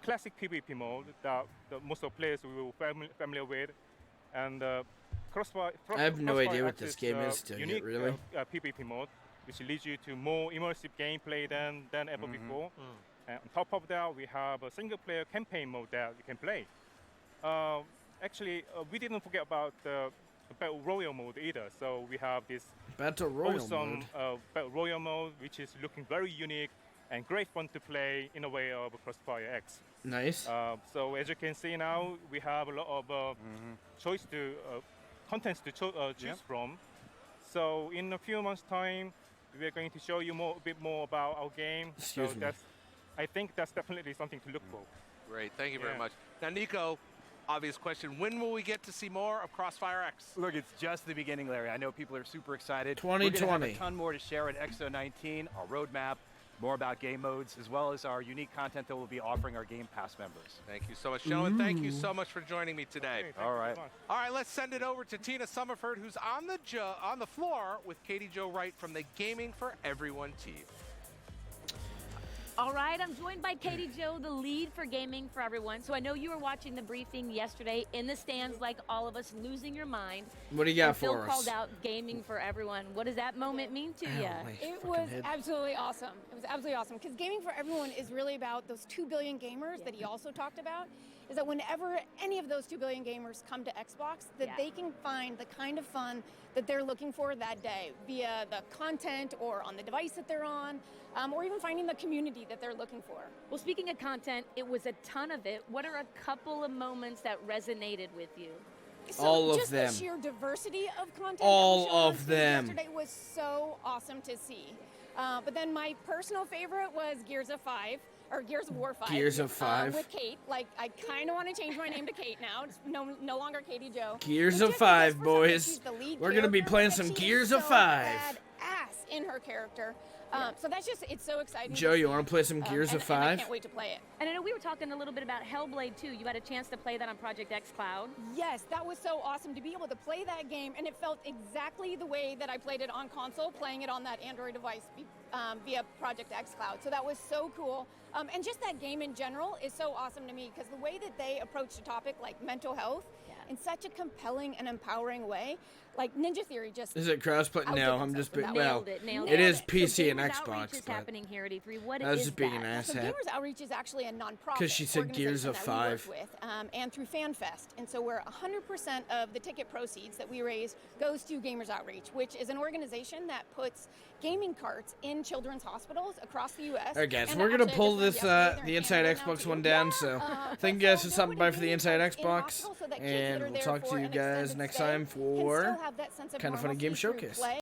classic PvP mode that most of players will be familiar with, and Crossfire.
I have no idea what
X
this game is to
unique
get really.
PvP mode, which leads you to more immersive gameplay than ever before. And on top of that, we have a single-player campaign mode that you can play. Actually, we didn't forget about the Battle Royale mode either. So we have this
Battle Royale
awesome
mode.
Battle Royale mode, which is looking very unique and great fun to play in a way of Crossfire X.
Nice.
So as you can see now, we have a lot of contents to choose from. So in a few months' time, we're going to show you a bit more about our game.
Excuse me.
I think that's definitely something to look for.
Great, thank you very
Yeah.
much. Now, Nico, obvious question, when will we get to see more of Crossfire X?
Look, it's just the beginning, Larry. I know people are super excited.
2020.
We're going to have a ton more to share at XO19, our roadmap, more about game modes, as well as our unique content that we'll be offering our Game Pass members.
Thank you so much, gentlemen. Thank you so much for joining me today.
Okay, All right.
All right, let's send it over to Tina Summerford, who's on the floor with Katie Jo Wright from the Gaming for Everyone team.
All right, I'm joined by Katie Jo, the lead for Gaming for Everyone. So I know you were watching the briefing yesterday in the stands like all of us, losing your mind.
What do you got
and Phil
for us?
called out Gaming for Everyone. What does that moment mean to you?
It was absolutely awesome. It was absolutely awesome because Gaming for Everyone is really about those 2 billion gamers that he also talked about.
is that whenever any of those 2 billion gamers come to Xbox, that they can find the kind of fun that they're looking for that day via the content or on the device that they're on, or even finding the community that they're looking for.
Well, speaking of content, it was a ton of it. What are a couple of moments that resonated with you?
So
all of
just
them.
The sheer diversity of content.
All of them.
Yesterday was so awesome to see. But then my personal favorite was Gears of 5. Or Gears of War 5.
Gears of 5.
With Kate. Like, I kind of want to change my name to Kate now. It's no longer Katie Joe.
Gears of 5, boys. We're going to be playing some Gears of 5.
Ass in her character. So that's just, it's so exciting.
Joe, you want to play some Gears of 5?
And I can't wait to play it.
And I know we were talking a little bit about Hellblade too. You had a chance to play that on Project X Cloud.
Yes, that was so awesome to be able to play that game, and it felt exactly the way that I played it on console, playing it on that Android device via Project X Cloud. So that was so cool. And just that game in general is so awesome to me because the way that they approached a topic like mental health in such a compelling and empowering way, like Ninja Theory just...
Is it crossplay? No, I'm just... Well,
Nailed
it is
it.
PC and
Gamers
Xbox,
Outreach is
but...
happening here at E3. What
I was
is
just being an
that?
So
asshat.
Gamers Outreach is actually a nonprofit
'Cause she said Gears of
organization that we
5.
work with, and through FanFest. And so we're 100% of the ticket proceeds that we raise goes to Gamers Outreach, which is an organization that puts gaming carts in children's hospitals across the U.S.
Alright guys,
And
we're gonna
actually, I
pull
just learned
this
yesterday they're
the
in
Inside
Canada now
Xbox
too.
one down, so thank you guys for stopping by for the Inside
in
Xbox,
hospitals so that kids that
and
are
we'll
there
talk
for
to you
an
guys
extended
next
stay
time
can still
for
have that sense of
Kind of Funny
normalcy
Game
through
Showcase.
play